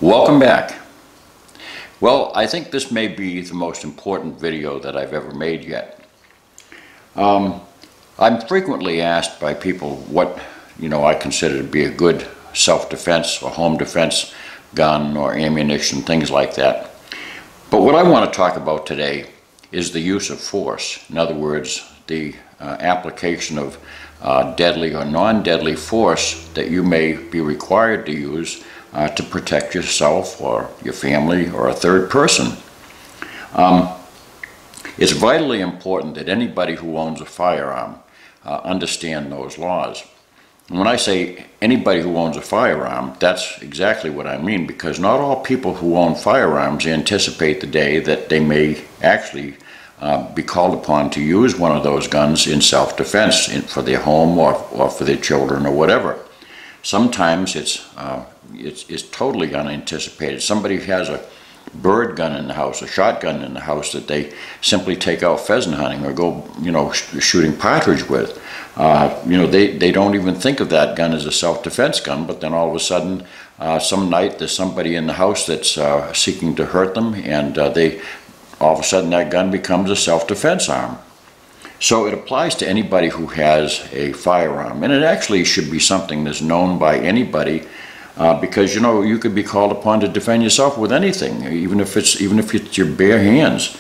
Welcome back. Well, I think this may be the most important video that I've ever made yet. I'm frequently asked by people what I consider to be a good self-defense or home defense gun or ammunition, things like that. But what I want to talk about today is the use of force. In other words, the application of deadly or non-deadly force that you may be required to use to protect yourself or your family or a third person. It's vitally important that anybody who owns a firearm understand those laws. And when I say anybody who owns a firearm, that's exactly what I mean, because not all people who own firearms anticipate the day that they may actually be called upon to use one of those guns in self-defense for their home or for their children or whatever. Sometimes it's totally unanticipated. Somebody has a bird gun in the house, a shotgun in the house that they simply take out pheasant hunting or go, shooting partridge with. They don't even think of that gun as a self-defense gun, but then all of a sudden, some night there's somebody in the house that's seeking to hurt them, and all of a sudden that gun becomes a self-defense arm. So it applies to anybody who has a firearm, and it actually should be something that's known by anybody, because you could be called upon to defend yourself with anything, even if it's your bare hands.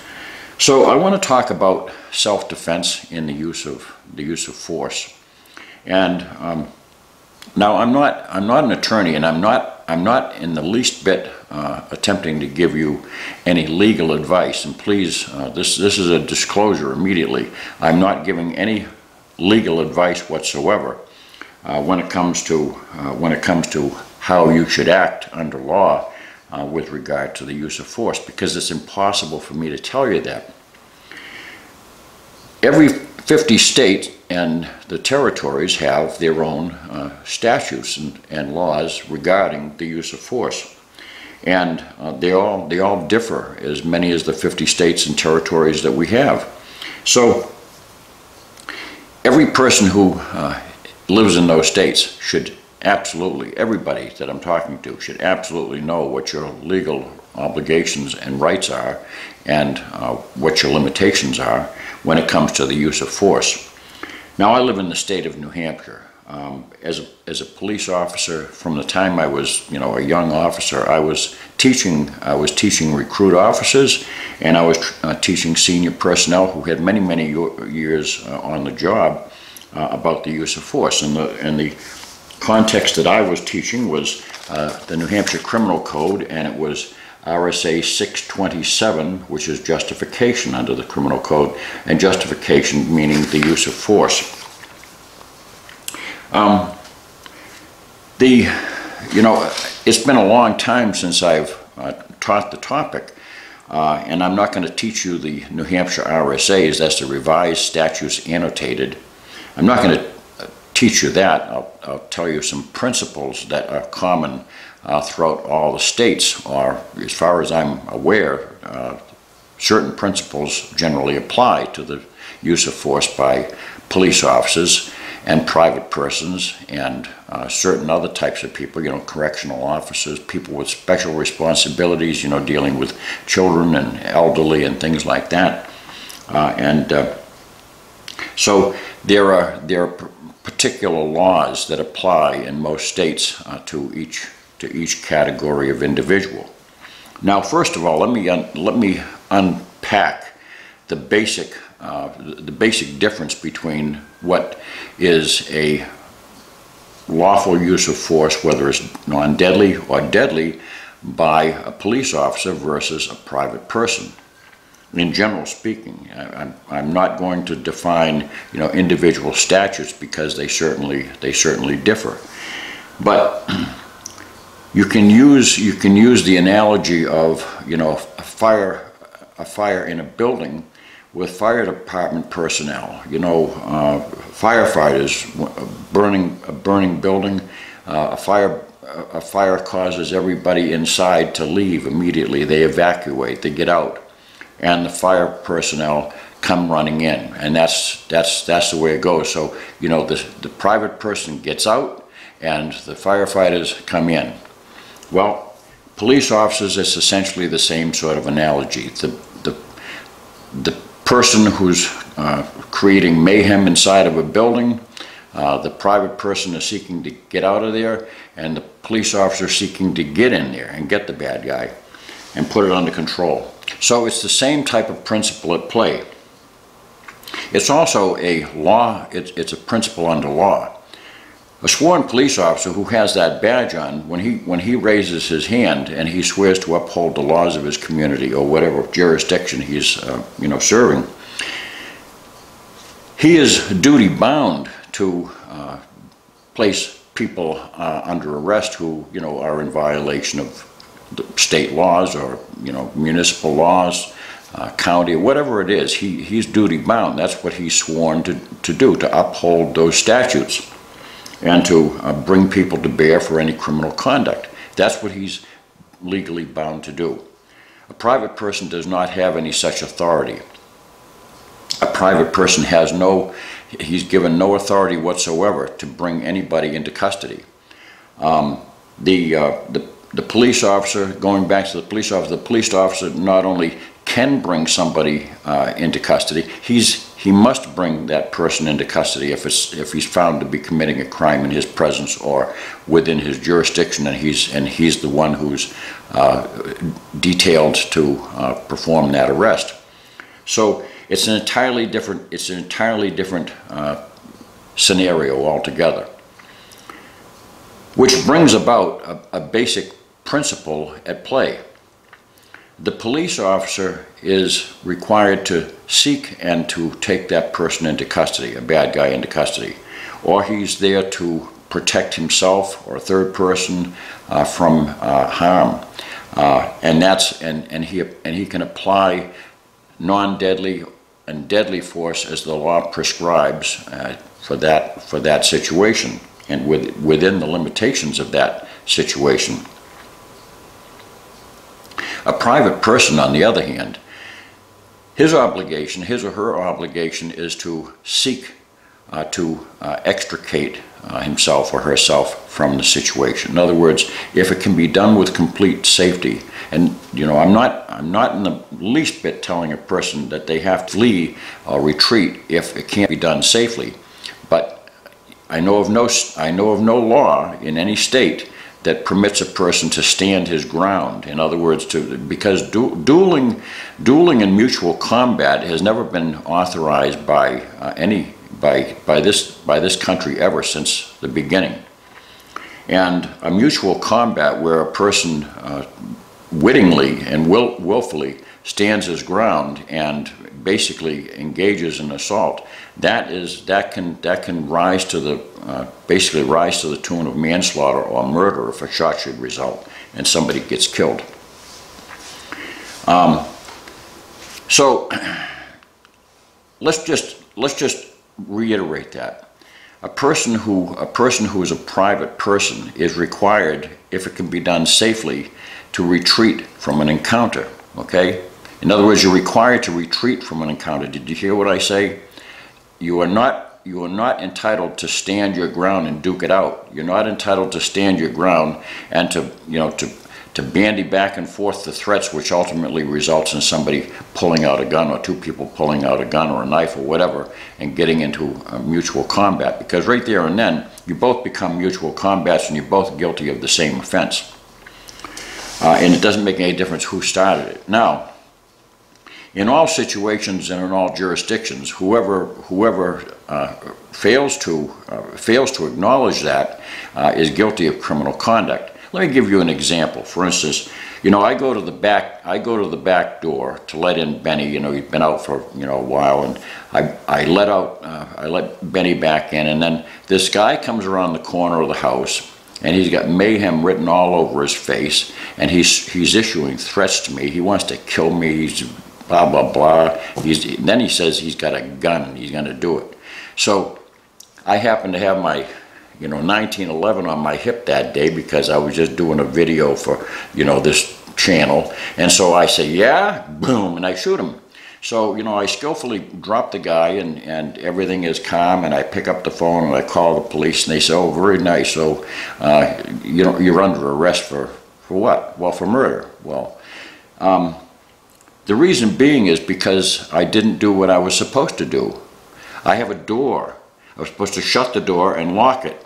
So I want to talk about self-defense in the use of force. And now I'm not an attorney, and I'm not in the least bit attempting to give you any legal advice. And please, this is a disclosure immediately. I'm not giving any legal advice whatsoever when it comes to how you should act under law with regard to the use of force, because it's impossible for me to tell you that. Every 50 states and the territories have their own statutes and laws regarding the use of force, and they all differ, as many as the 50 states and territories that we have. So every person who lives in those states should absolutely, everybody that I'm talking to should absolutely know what your legal obligations and rights are, and what your limitations are when it comes to the use of force. Now, I live in the state of New Hampshire. As a police officer, from the time I was a young officer, I was teaching recruit officers, and I was teaching senior personnel who had many years on the job about the use of force. And the context that I was teaching was the New Hampshire Criminal Code, and it was RSA 627, which is justification under the Criminal Code, and justification meaning the use of force. It's been a long time since I've taught the topic, and I'm not going to teach you the New Hampshire RSAs. That's the Revised Statutes Annotated. I'm not going to teach you that. I'll tell you some principles that are common throughout all the states, or as far as I'm aware, certain principles generally apply to the use of force by police officers and private persons and certain other types of people, correctional officers, people with special responsibilities, dealing with children and elderly and things like that. So there are particular laws that apply in most states to each category of individual. Now, first of all, let me unpack the basic difference between what is a lawful use of force, whether it's non-deadly or deadly, by a police officer versus a private person. In general speaking, I'm not going to define individual statutes, because they certainly differ. But you can use the analogy of a fire in a building with fire department personnel. Firefighters burning a burning building. A fire causes everybody inside to leave immediately. They evacuate. They get out. And the fire personnel come running in, and that's the way it goes. So the private person gets out, and the firefighters come in. Well, police officers, it's essentially the same sort of analogy. The person who's creating mayhem inside of a building, the private person is seeking to get out of there, and the police officer seeking to get in there and get the bad guy and put it under control. So it's the same type of principle at play. It's also a law, it's a principle under law. A sworn police officer who has that badge on, when he raises his hand and he swears to uphold the laws of his community or whatever jurisdiction he's serving, he is duty bound to place people under arrest who are in violation of the state laws or municipal laws, county, whatever it is. He's duty bound. That's what he's sworn to do, to uphold those statutes and to bring people to bear for any criminal conduct. That's what he's legally bound to do. A private person does not have any such authority. A private person he's given no authority whatsoever to bring anybody into custody. The police officer, going back to the police officer not only can bring somebody into custody, he must bring that person into custody if he's found to be committing a crime in his presence or within his jurisdiction, and he's the one who's detailed to perform that arrest. So it's an entirely different scenario altogether, which brings about a basic principle at play. The police officer is required to seek and to take that person into custody, a bad guy into custody, or he's there to protect himself or a third person from harm, and he can apply non-deadly and deadly force as the law prescribes for that situation and within the limitations of that situation. A private person, on the other hand, his or her obligation is to seek to extricate himself or herself from the situation. In other words, if it can be done with complete safety, and I'm not in the least bit telling a person that they have to flee or retreat if it can't be done safely, but I know of no law in any state that permits a person to stand his ground. In other words, because dueling and mutual combat has never been authorized by this country ever since the beginning. And a mutual combat where a person wittingly and willfully stands his ground and basically engages in assault, that can rise to the basically rise to the tune of manslaughter or murder if a shot should result and somebody gets killed. So let's just reiterate that a person who is a private person is required, if it can be done safely, to retreat from an encounter. Okay? In other words, you're required to retreat from an encounter. Did you hear what I say? You are not entitled to stand your ground and duke it out. You're not entitled to stand your ground and to bandy back and forth the threats, which ultimately results in somebody pulling out a gun or two people pulling out a gun or a knife or whatever and getting into a mutual combat. Because right there and then, you both become mutual combats and you're both guilty of the same offense. And it doesn't make any difference who started it. Now, in all situations and in all jurisdictions, whoever fails to acknowledge that is guilty of criminal conduct. Let me give you an example. For instance, I go to the back door to let in Benny. He's been out for a while, and I let Benny back in, and then this guy comes around the corner of the house, and he's got mayhem written all over his face, and he's issuing threats to me. He wants to kill me. He's blah blah blah. Then he says he's got a gun and he's going to do it. So I happen to have my 1911 on my hip that day because I was just doing a video for this channel, and so I say, yeah, boom, and I shoot him. So I skillfully drop the guy, and everything is calm, and I pick up the phone and I call the police, and they say, oh, very nice, so you're under arrest for For what? Well, for murder. Well, the reason being is because I didn't do what I was supposed to do. I have a door. I was supposed to shut the door and lock it.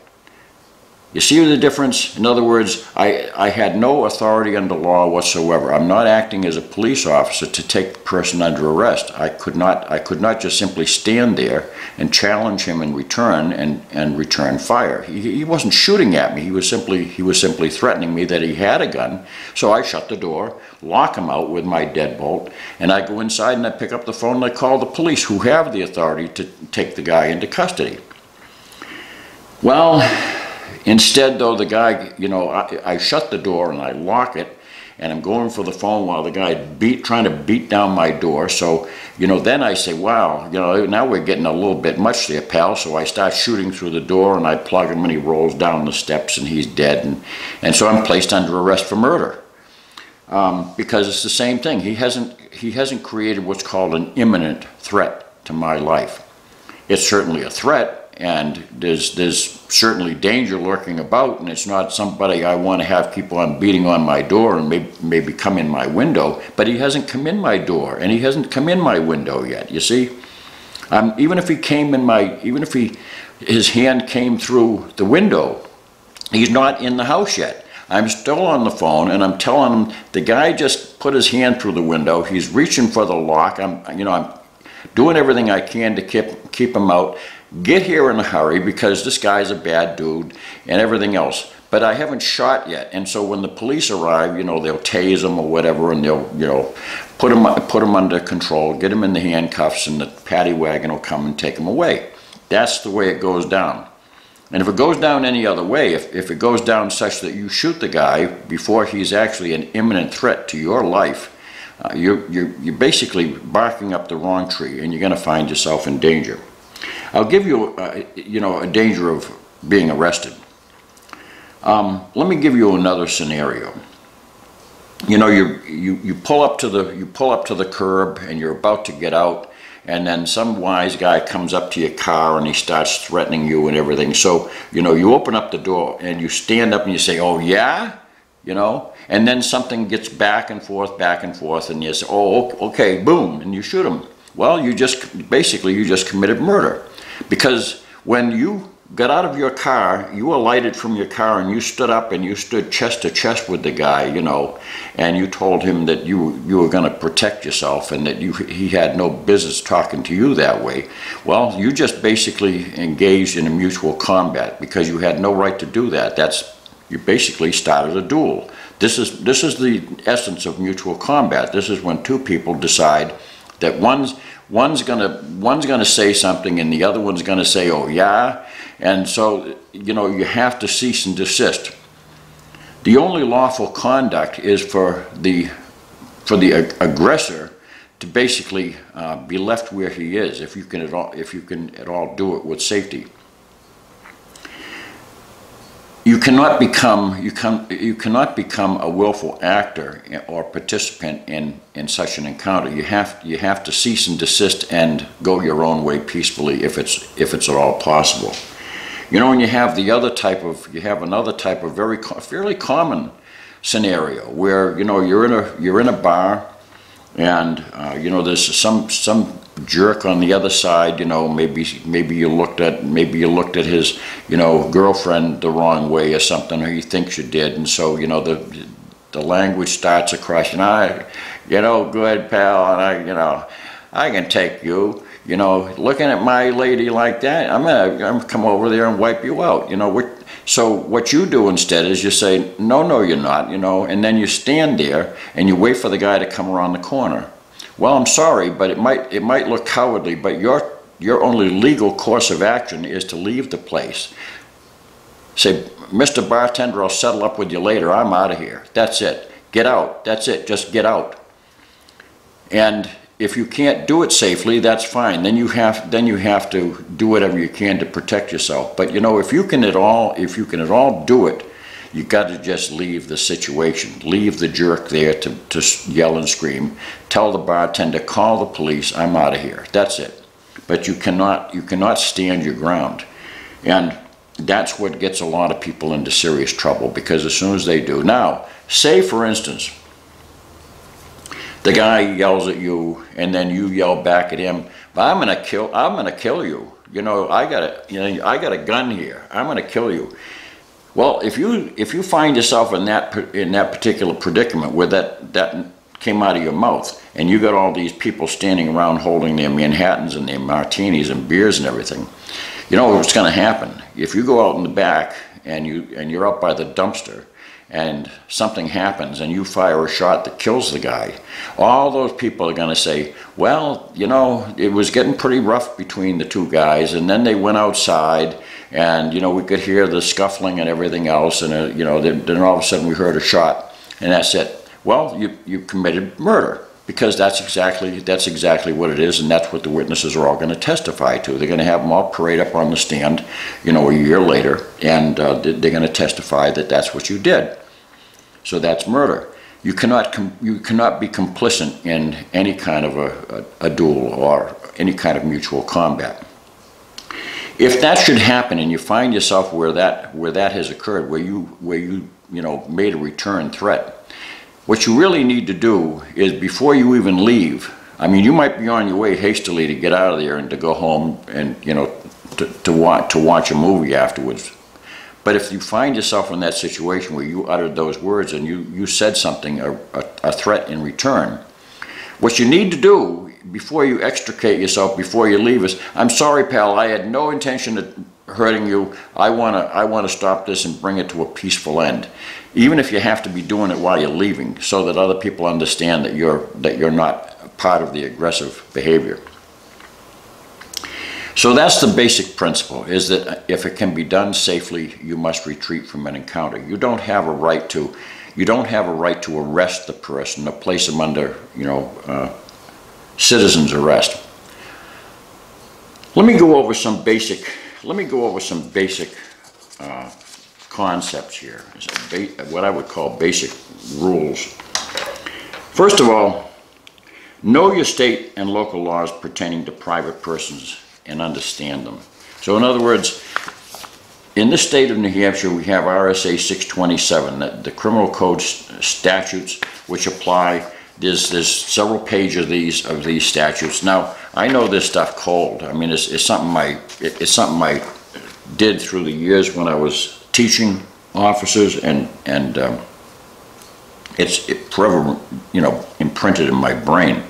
You see the difference? In other words, I had no authority under law whatsoever. I'm not acting as a police officer to take the person under arrest. I could not just simply stand there and challenge him in return and return fire. He wasn't shooting at me. He was simply threatening me that he had a gun. So I shut the door, lock him out with my deadbolt, and I go inside and I pick up the phone and I call the police, who have the authority to take the guy into custody. Well, instead, though, the guy, you know, I shut the door and I lock it, and I'm going for the phone while the guy trying to beat down my door. So, you know, then I say, wow, you know, now we're getting a little bit much there, pal. So I start shooting through the door and I plug him and he rolls down the steps and he's dead. And so I'm placed under arrest for murder. Because it's the same thing. He hasn't created what's called an imminent threat to my life. It's certainly a threat. And there's certainly danger lurking about, and it's not somebody I want to have keep on beating on my door and maybe come in my window, but he hasn't come in my door, and he hasn't come in my window yet, you see? Even if his hand came through the window, he's not in the house yet. I'm still on the phone, and I'm telling him, the guy just put his hand through the window, he's reaching for the lock, I'm doing everything I can to keep him out. Get here in a hurry because this guy's a bad dude and everything else. But I haven't shot yet, and so when the police arrive, you know, they'll tase him or whatever, and they'll, you know, put him under control, get him in the handcuffs, and the paddy wagon will come and take him away. That's the way it goes down. And if it goes down any other way, if it goes down such that you shoot the guy before he's actually an imminent threat to your life, you're basically barking up the wrong tree, and you're going to find yourself in danger. I'll give you, a danger of being arrested. Let me give you another scenario. You know, you pull up to the curb and you're about to get out, and then some wise guy comes up to your car and he starts threatening you and everything. So, you know, you open up the door and you stand up and you say, "Oh yeah," you know, and then something gets back and forth, and you say, "Oh, okay," boom, and you shoot him. Well, you just committed murder. Because when you got out of your car, you alighted from your car and you stood up and you stood chest to chest with the guy, you know, and you told him that you were going to protect yourself and that he had no business talking to you that way. Well, you just basically engaged in a mutual combat because you had no right to do that. You basically started a duel. This is the essence of mutual combat. This is when two people decide that one's gonna say something and the other one's gonna say, "Oh yeah," and so, you know, you have to cease and desist. The only lawful conduct is for the aggressor to basically be left where he is, if you can at all do it with safety. You cannot become a willful actor or participant in such an encounter. You have to cease and desist and go your own way peacefully if it's at all possible. You know, and you have another type of fairly common scenario where, you know, you're in a bar, and you know, there's some jerk on the other side, you know, maybe you looked at his, you know, girlfriend the wrong way or something, or he thinks you did, and so, you know, the language starts across, and go ahead, pal, and I can take you, you know, looking at my lady like that, I'm gonna come over there and wipe you out, you know. So what you do instead is you say, no, you're not, you know, and then you stand there and you wait for the guy to come around the corner. Well, I'm sorry, but it might look cowardly, but your only legal course of action is to leave the place. Say, "Mr. Bartender, I'll settle up with you later. I'm out of here." That's it. Get out. That's it. Just get out. And if you can't do it safely, that's fine. Then you have to do whatever you can to protect yourself. But, you know, if you can at all do it, you got to just leave the situation. Leave the jerk there to yell and scream. Tell the bartender, "Call the police, I'm out of here." That's it. But you cannot stand your ground. And that's what gets a lot of people into serious trouble, because as soon as they do. Now, say for instance, the guy yells at you and then you yell back at him, I'm gonna kill you. You know, I got a gun here. I'm gonna kill you. Well, if you find yourself in that particular predicament where that came out of your mouth, and you got all these people standing around holding their Manhattans and their martinis and beers and everything, you know what's going to happen. If you go out in the back and you're up by the dumpster and something happens and you fire a shot that kills the guy, all those people are going to say, well, you know, it was getting pretty rough between the two guys, and then they went outside and, you know, we could hear the scuffling and everything else, and you know, then all of a sudden we heard a shot, and that's it. Well, you committed murder, because that's exactly what it is, and that's what the witnesses are all going to testify to. They're going to have them all parade up on the stand, you know, a year later, and they're going to testify that that's what you did. So that's murder. You cannot be complicit in any kind of a duel or any kind of mutual combat. If that should happen, and you find yourself where that has occurred, where you know, made a return threat, what you really need to do is, before you even leave, I mean, you might be on your way hastily to get out of there and to go home and, you know, to watch a movie afterwards. But if you find yourself in that situation where you uttered those words and you said something, a threat in return, what you need to do before you extricate yourself, before you leave, is, I'm sorry, pal, I had no intention of hurting you. I want to stop this and bring it to a peaceful end, even if you have to be doing it while you're leaving, so that other people understand that you're not part of the aggressive behavior. So that's the basic principle, is that if it can be done safely, you must retreat from an encounter. You don't have a right to arrest the person or place them under, you know, citizen's arrest. Let me go over some basic concepts here, what I would call basic rules. First of all, know your state and local laws pertaining to private persons and understand them. So in other words, in the state of New Hampshire, we have RSA 627, the criminal code statutes which apply. There's several pages of these statutes. Now, I know this stuff cold. I mean, it's something I did through the years when I was teaching officers, and it's forever, you know, imprinted in my brain.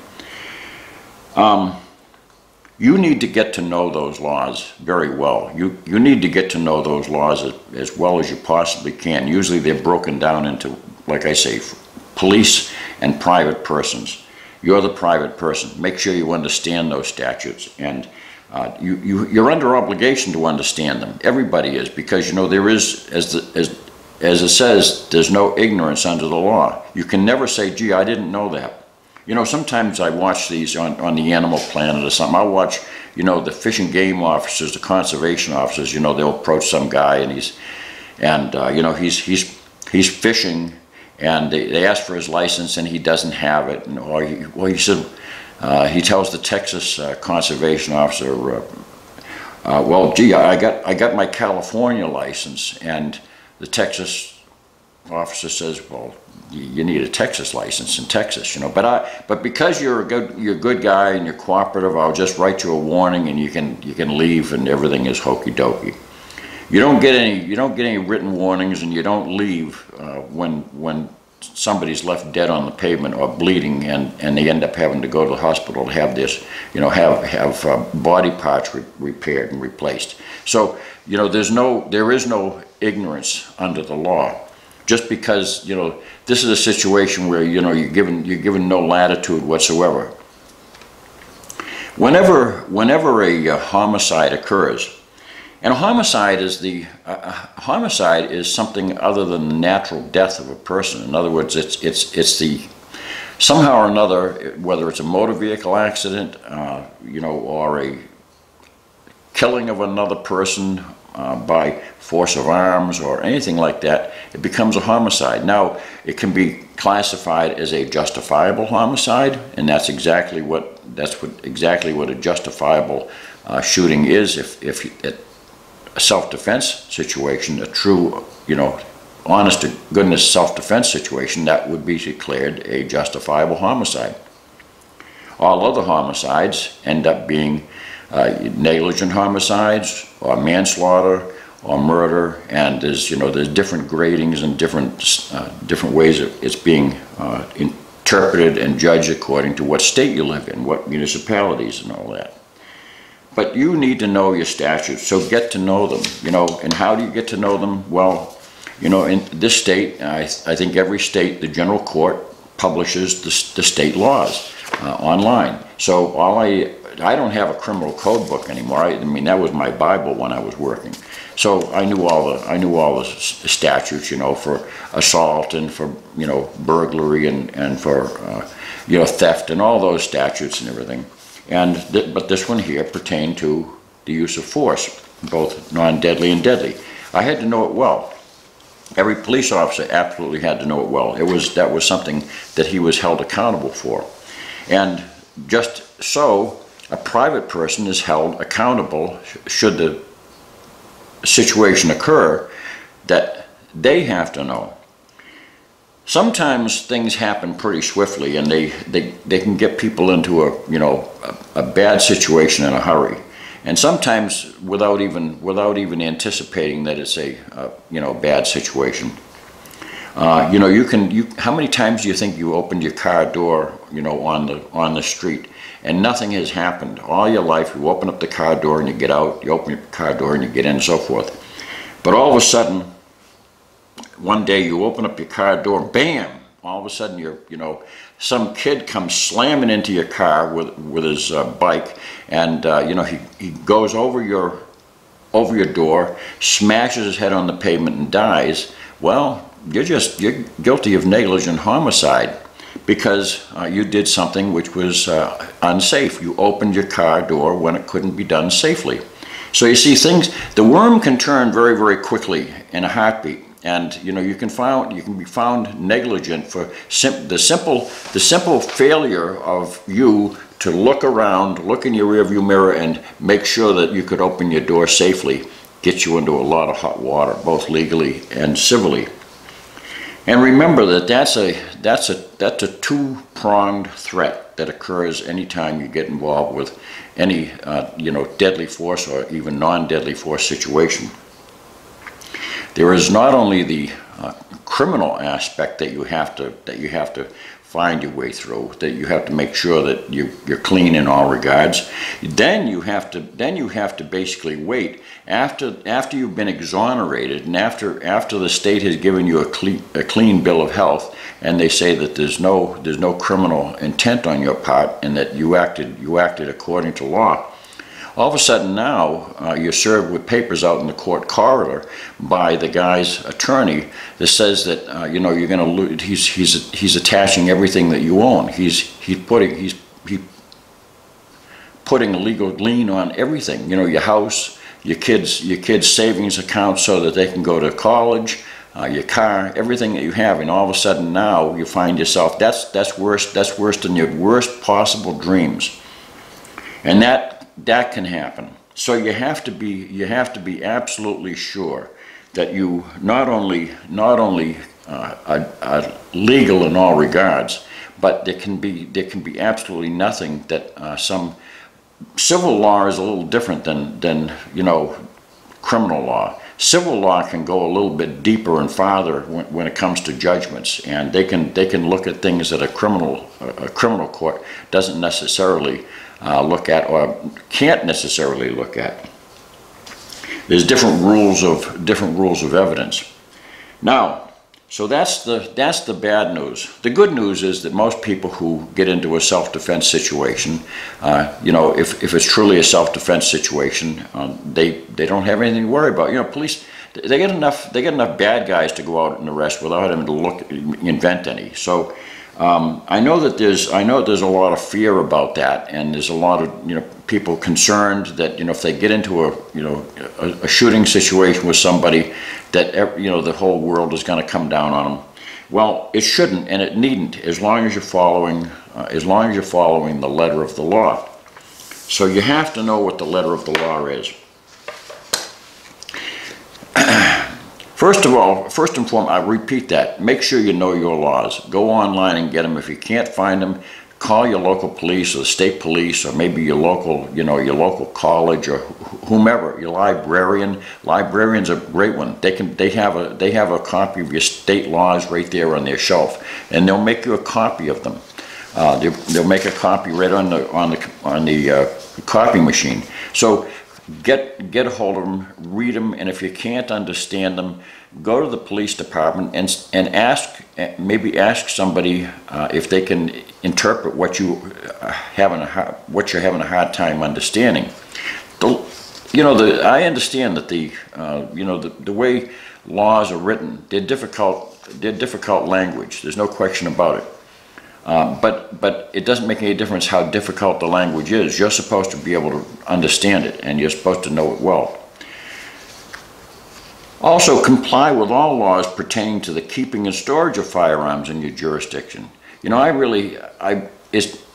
You need to get to know those laws very well. You need to get to know those laws as well as you possibly can. Usually they're broken down into, like I say, police and private persons. You're the private person. Make sure you understand those statutes, and you're under obligation to understand them. Everybody is, because, you know, there is, as it says, there's no ignorance under the law. You can never say, gee, I didn't know that. You know, sometimes I watch these on the Animal Planet or something. I watch, you know, the fish and game officers, the conservation officers. You know, they'll approach some guy and you know, he's fishing, and they ask for his license and he doesn't have it, and he said, he tells the Texas conservation officer, well, gee, I got my California license, and the Texas officer says, well, you need a Texas license in Texas, you know. But because you're a good guy and you're cooperative, I'll just write you a warning and you can leave, and everything is hokey dokey. You don't get any written warnings, and you don't leave when somebody's left dead on the pavement or bleeding, and they end up having to go to the hospital to have this, you know, have body parts repaired and replaced. So, you know, there is no ignorance under the law. Just because, you know, this is a situation where, you know, you're given no latitude whatsoever. Whenever a homicide occurs, and a homicide is something other than the natural death of a person. In other words, it's the somehow or another, whether it's a motor vehicle accident, you know, or a killing of another person by force of arms or anything like that, it becomes a homicide. Now, it can be classified as a justifiable homicide, and that's exactly what a justifiable shooting is. If self-defense situation, a true, honest to goodness self-defense situation, that would be declared a justifiable homicide. All other homicides end up being negligent homicides or manslaughter or murder, and there's different gradings and different ways it's being interpreted and judged according to what state you live in, what municipalities and all that. But you need to know your statutes, so get to know them, and how do you get to know them? Well, in this state, I think every state, the general court publishes the state laws online. So I don't have a criminal code book anymore. I mean, that was my Bible when I was working. So I knew all the statutes, for assault and for burglary and for theft and all those statutes and everything. But this one here pertained to the use of force, both non-deadly and deadly. I had to know it well. Every police officer absolutely had to know it well. That was something that he was held accountable for. And just so, a private person is held accountable should the situation occur that they have to know. Sometimes things happen pretty swiftly, and they can get people into a bad situation in a hurry, and sometimes without even anticipating that it's a bad situation. How many times do you think you opened your car door on the street and nothing has happened all your life? You open up the car door and you get out, you open your car door and you get in, and so forth. But all of a sudden, one day you open up your car door, bam! All of a sudden, some kid comes slamming into your car with his bike, and he goes over your door, smashes his head on the pavement, and dies. Well, you're guilty of negligent homicide because you did something which was unsafe. You opened your car door when it couldn't be done safely. So you see, the worm can turn very, very quickly in a heartbeat. And you can be found negligent for the simple failure of you to look around, look in your rearview mirror, and make sure that you could open your door safely. Gets you into a lot of hot water, both legally and civilly. And remember that that's a two-pronged threat that occurs anytime you get involved with any deadly force or even non-deadly force situation. There is not only the criminal aspect that you have to find your way through, that you have to make sure that you're clean in all regards. Then you have to basically wait after you've been exonerated, and after the state has given you a clean bill of health, and they say that there's no criminal intent on your part and that you acted according to law. All of a sudden now, you're served with papers out in the court corridor by the guy's attorney that says that you're going to lose. He's attaching everything that you own. He's putting a legal lien on everything. Your house, your kids' savings account, so that they can go to college, your car, everything that you have. And all of a sudden now you find yourself that's worse than your worst possible dreams, and that can happen. So you have to be absolutely sure that you not only are legal in all regards, but there can be absolutely nothing that some civil law is a little different than criminal law. Civil law can go a little bit deeper and farther when it comes to judgments, and they can look at things that a criminal court doesn't necessarily look at, or can't necessarily look at. There's different rules of evidence. Now, so that's the bad news. The good news is that most people who get into a self-defense situation, if it's truly a self-defense situation, they don't have anything to worry about. Police, they get enough bad guys to go out and arrest without having to invent any. So I know that there's a lot of fear about that, and there's a lot of people concerned that if they get into a shooting situation with somebody, that the whole world is going to come down on them. Well, it shouldn't, and it needn't, as long as you're following the letter of the law. So you have to know what the letter of the law is. First of all, first and foremost, I repeat that. Make sure you know your laws. Go online and get them. If you can't find them, call your local police or the state police, or maybe your local, your local college, or whomever, your librarian. Librarian's a great one. They have a copy of your state laws right there on their shelf, and they'll make you a copy of them. They'll make a copy right on the copy machine. So get a hold of them, read them, and if you can't understand them, go to the police department and maybe ask somebody if they can interpret what you're having a hard time understanding. I understand that the way laws are written, they're difficult language. There's no question about it. But it doesn't make any difference how difficult the language is. You're supposed to be able to understand it, and you're supposed to know it well. Also, comply with all laws pertaining to the keeping and storage of firearms in your jurisdiction. It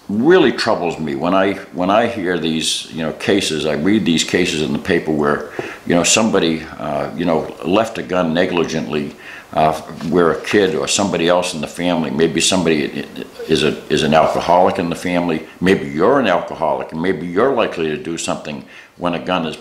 really troubles me when I hear these cases. I read these cases in the paper where somebody left a gun negligently where a kid or somebody else in the family, maybe somebody is an alcoholic in the family, maybe you're an alcoholic, and maybe you're likely to do something when a gun is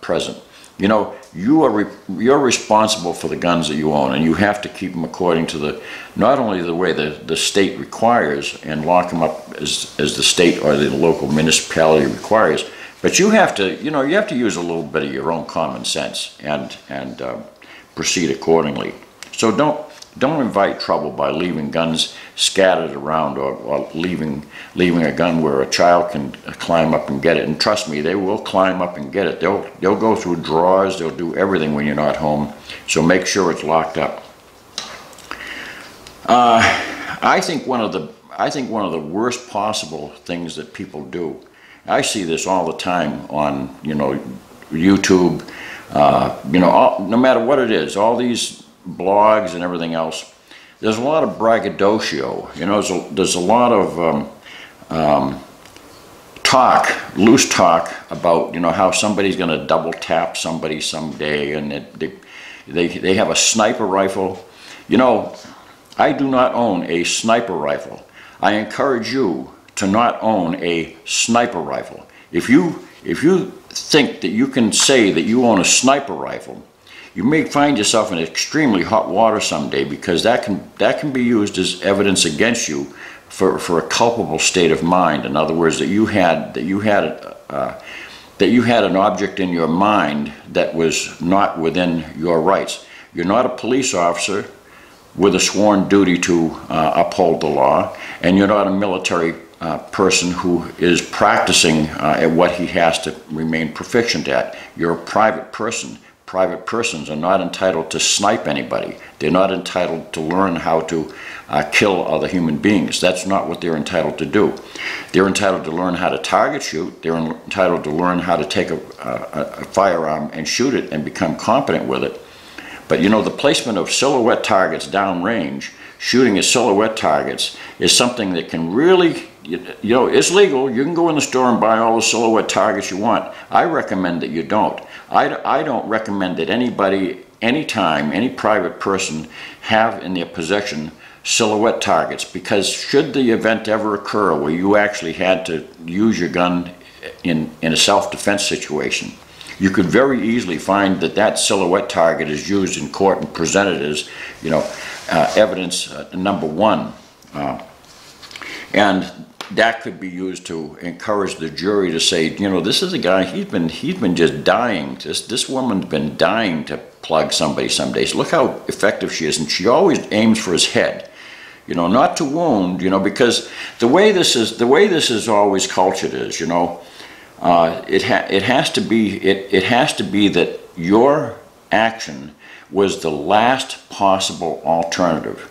present. You're responsible for the guns that you own, and you have to keep them according to not only the way the state requires and lock them up as the state or the local municipality requires, but you have to use a little bit of your own common sense and proceed accordingly. So don't invite trouble by leaving guns scattered around, or leaving a gun where a child can climb up and get it. And trust me, they will climb up and get it. They'll go through drawers. They'll do everything when you're not home. So make sure it's locked up. I think one of the worst possible things that people do. I see this all the time on YouTube. No matter what it is, all these blogs and everything else, there's a lot of braggadocio. There's a lot of loose talk about how somebody's going to double tap somebody someday, and they have a sniper rifle. I do not own a sniper rifle. I encourage you to not own a sniper rifle. If you think that you can say that you own a sniper rifle, you may find yourself in extremely hot water someday, because that can be used as evidence against you for a culpable state of mind. In other words, that you had an object in your mind that was not within your rights. You're not a police officer with a sworn duty to uphold the law, and you're not a military person who is practicing at what he has to remain proficient at. You're a private person. Private persons are not entitled to snipe anybody. They're not entitled to learn how to kill other human beings. That's not what they're entitled to do. They're entitled to learn how to target shoot. They're entitled to learn how to take a firearm and shoot it and become competent with it. But the placement of silhouette targets downrange, shooting at silhouette targets, is something that can really, it's legal. You can go in the store and buy all the silhouette targets you want. I recommend that you don't. I don't recommend that anybody, anytime, any private person have in their possession silhouette targets, because should the event ever occur where you actually had to use your gun in a self-defense situation, you could very easily find that silhouette target is used in court and presented as, evidence number one. And that could be used to encourage the jury to say, this is a guy, he's been just dying. This woman's been dying to plug somebody someday. So look how effective she is, and she always aims for his head. Not to wound. Because the way this is always cultured is, it has to be that your action was the last possible alternative.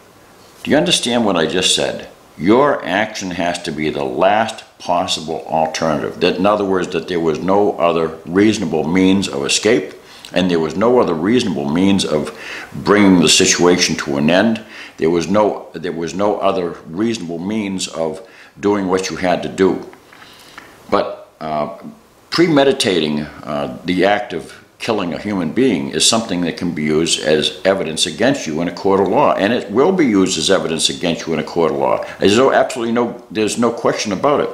Do you understand what I just said? Your action has to be the last possible alternative. That, in other words, that there was no other reasonable means of escape, and there was no other reasonable means of bringing the situation to an end. There was no other reasonable means of doing what you had to do. But premeditating the act of killing a human being is something that can be used as evidence against you in a court of law, and it will be used as evidence against you in a court of law. There's no question about it.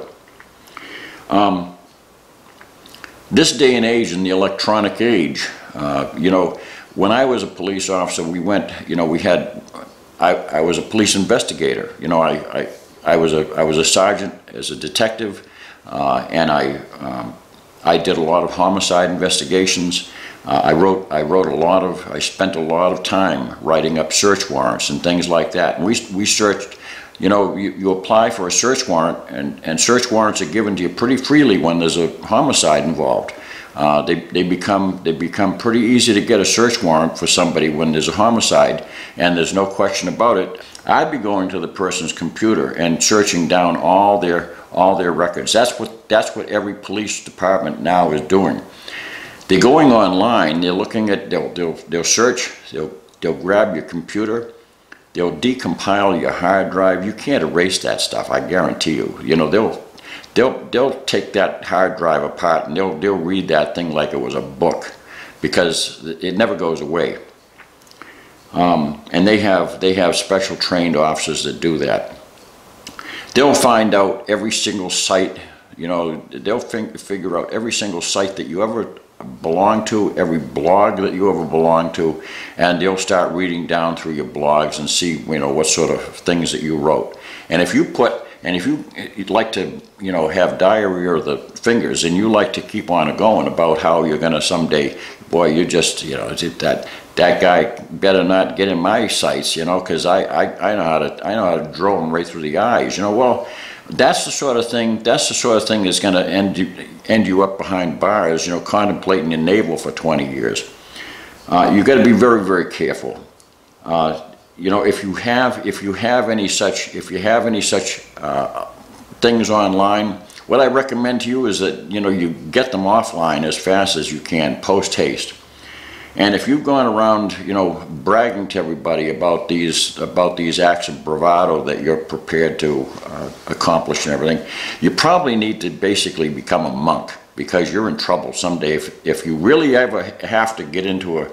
This day and age, in the electronic age, when I was a police officer, I was a police investigator. I was a sergeant as a detective, and I did a lot of homicide investigations. I spent a lot of time writing up search warrants and things like that. And we searched. You apply for a search warrant, and search warrants are given to you pretty freely when there's a homicide involved. They become pretty easy to get a search warrant for somebody when there's a homicide, and there's no question about it. I'd be going to the person's computer and searching down all their records. That's what every police department now is doing. They're going online. They're looking at. They'll search. They'll grab your computer. They'll decompile your hard drive. You can't erase that stuff, I guarantee you. They'll take that hard drive apart and they'll read that thing like it was a book, because it never goes away. And they have special trained officers that do that. They'll find out every single site. They'll figure out every single site that you ever belong to, every blog that you ever belong to, and they'll start reading down through your blogs and see what sort of things that you wrote. And if you'd like to have diarrhea of the fingers, and you like to keep on going about how you're going to someday, boy, you just that guy better not get in my sights, because I know how to drill him right through the eyes. Well, that's the sort of thing that's going to end you up behind bars, contemplating your navel for 20 years. You've got to be very, very careful. If you have any such things online, what I recommend to you is that you get them offline as fast as you can, post haste. And if you've gone around, bragging to everybody about these acts of bravado that you're prepared to accomplish and everything, you probably need to basically become a monk, because you're in trouble someday if you really ever have to get into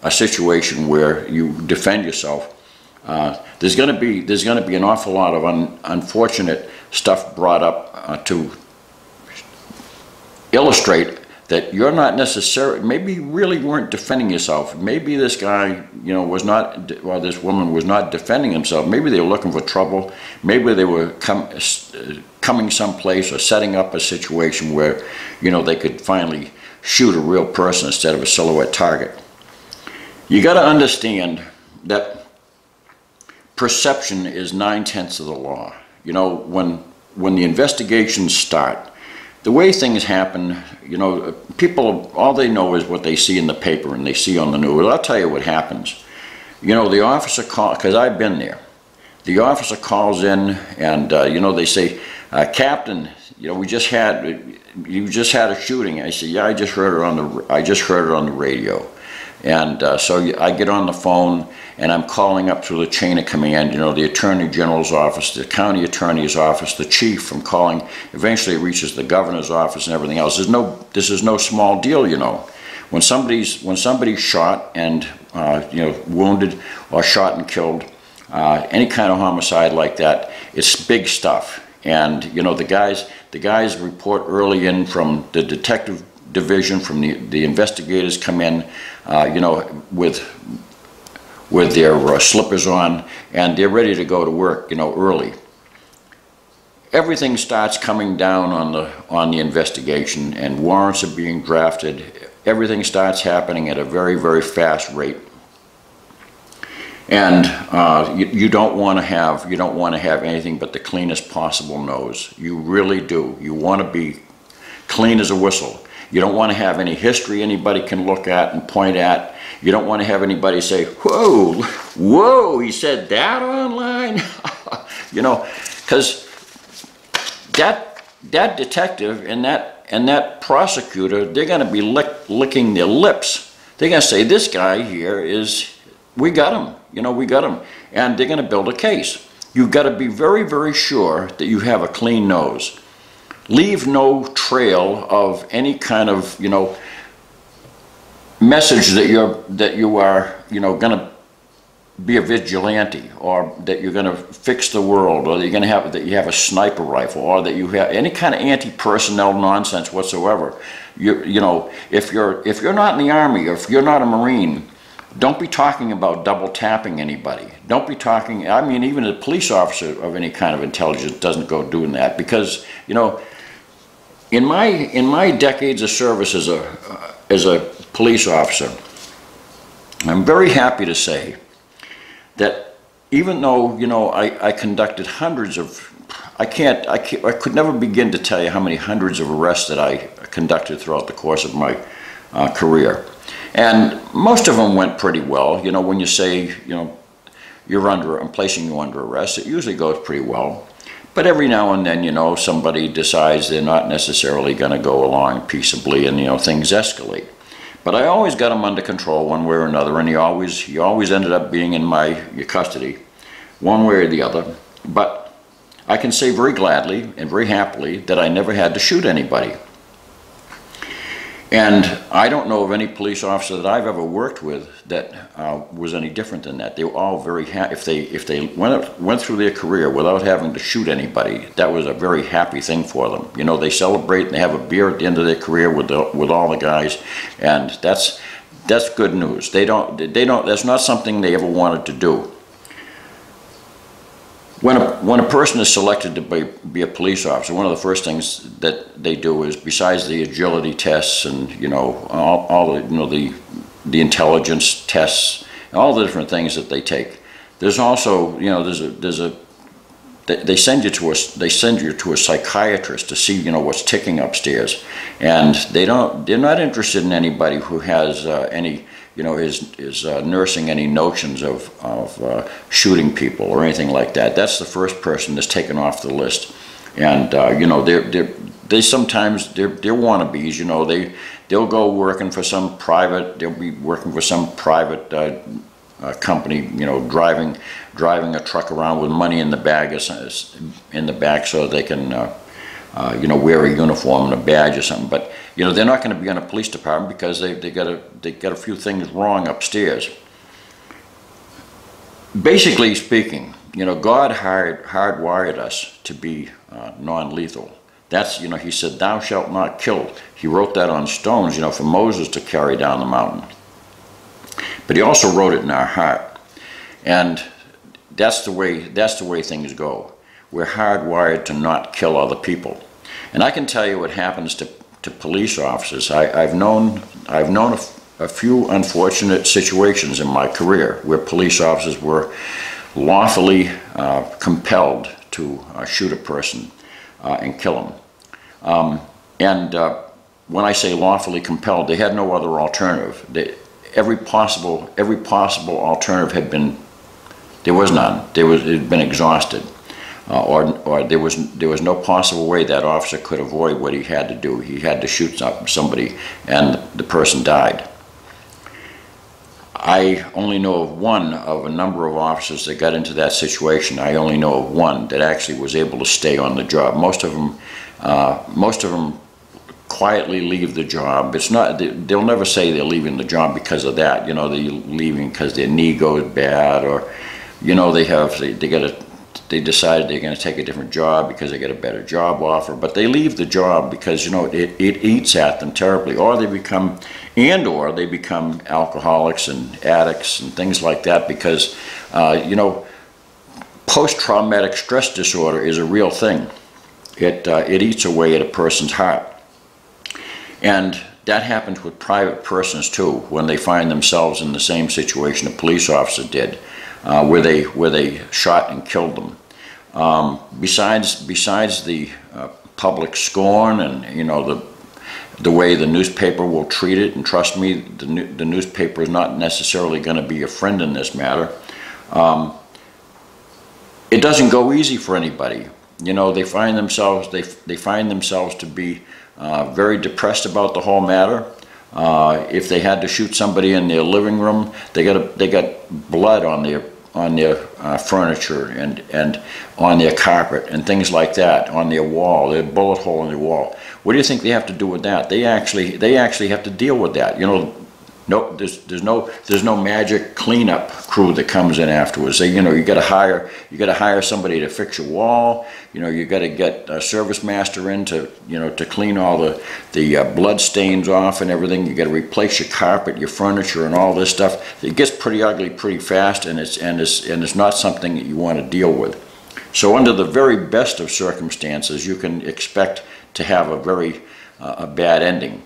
a situation where you defend yourself. There's going to be an awful lot of unfortunate stuff brought up to illustrate that you're not necessarily, maybe you really weren't defending yourself. Maybe this guy, this woman was not defending himself. Maybe they were looking for trouble. Maybe they were coming someplace or setting up a situation where, they could finally shoot a real person instead of a silhouette target. You got to understand that perception is 9/10 of the law. When the investigations start, the way things happen, people, all they know is what they see in the paper and they see on the news. I'll tell you what happens. The officer calls, because I've been there. The officer calls in and, they say, Captain, you just had a shooting. I say, yeah, I just heard it on the radio. And so I get on the phone and I'm calling up through the chain of command, the Attorney General's office, the County Attorney's office, the Chief. I'm calling, eventually it reaches the Governor's office and everything else. This is no small deal, When somebody's shot and, wounded or shot and killed, any kind of homicide like that, it's big stuff. And, the guys report early in from the detective division, from the investigators come in, with their slippers on, and they're ready to go to work, early. Everything starts coming down on the investigation, and warrants are being drafted. Everything starts happening at a very, very fast rate. And you don't want to have anything but the cleanest possible nose. You really do. You want to be clean as a whistle. You don't want to have any history anybody can look at and point at. You don't want to have anybody say, whoa, he said that online? Because that detective and that prosecutor, they're going to be licking their lips. They're going to say, this guy here we got him, we got him. And they're going to build a case. You've got to be very, very sure that you have a clean nose. Leave no trail of any kind of, message that you are, you know, going to be a vigilante, or that you're going to fix the world, or that you have a sniper rifle, or that you have any kind of anti-personnel nonsense whatsoever. You know, if you're not in the Army, or if you're not a Marine, don't be talking about double tapping anybody. Don't be talking, I mean, even a police officer of any kind of intelligence doesn't go doing that, because, you know, in my decades of service as a police officer, I'm very happy to say that even though, you know, I conducted hundreds of, I could never begin to tell you how many hundreds of arrests that I conducted throughout the course of my career. And most of them went pretty well. You know, when you say, you know, I'm placing you under arrest, it usually goes pretty well. But every now and then, you know, somebody decides they're not necessarily going to go along peaceably, and, you know, things escalate. But I always got him under control one way or another, and he always ended up being in my custody, one way or the other. But I can say very gladly and very happily that I never had to shoot anybody. And I don't know of any police officer that I've ever worked with that was any different than that. They were all very happy. If they went through their career without having to shoot anybody, that was a very happy thing for them. You know, they celebrate and they have a beer at the end of their career with all the guys, and that's good news. That's not something they ever wanted to do. When a person is selected to be a police officer, one of the first things that they do is, besides the agility tests and, you know, all the, you know, the intelligence tests, all the different things that they take, there's also, you know, they send you to a psychiatrist to see, you know, what's ticking upstairs, and they're not interested in anybody who has any, you know, is nursing any notions of shooting people or anything like that. That's the first person that's taken off the list. And you know, they sometimes they're wannabes. You know, they'll go working for some private. They'll be working for some private company. You know, driving a truck around with money in the bag, in the back, so they can you know, wear a uniform and a badge or something. But, you know, they're not going to be on a police department because they got a few things wrong upstairs. Basically speaking, you know, God hardwired us to be non-lethal. That's, you know, he said, "Thou shalt not kill." He wrote that on stones, you know, for Moses to carry down the mountain. But he also wrote it in our heart, and that's the way things go. We're hardwired to not kill other people. And I can tell you what happens to police officers. I've known a few unfortunate situations in my career where police officers were lawfully compelled to shoot a person and kill him. When I say lawfully compelled, they had no other alternative. Every possible alternative had been, there was none. It had been exhausted. Or there was no possible way that officer could avoid what he had to do. He had to shoot somebody, and the person died. I only know of one of a number of officers that got into that situation. I only know of one that actually was able to stay on the job. Most of them quietly leave the job. It's not, they'll never say they're leaving the job because of that. You know, they're leaving because their knee goes bad, or, you know, they decided they're going to take a different job because they get a better job offer, but they leave the job because, you know, it eats at them terribly, or they become alcoholics and addicts and things like that, because you know, post-traumatic stress disorder is a real thing. It eats away at a person's heart, and that happens with private persons too, when they find themselves in the same situation a police officer did, where they shot and killed them. Besides the public scorn and, you know, the way the newspaper will treat it, and trust me, the newspaper is not necessarily going to be a friend in this matter. It doesn't go easy for anybody. You know, they find themselves to be very depressed about the whole matter. If they had to shoot somebody in their living room, they got blood on their furniture and on their carpet and things like that, on their wall, their bullet hole in their wall. What do you think they have to do with that? They actually have to deal with that. You know, No, there's no magic cleanup crew that comes in afterwards. They, you got to hire somebody to fix your wall. You got to get a service master in to to clean all the blood stains off and everything. You got to replace your carpet, your furniture, and all this stuff. It gets pretty ugly pretty fast, and it's not something that you want to deal with. So under the very best of circumstances, you can expect to have a very a bad ending.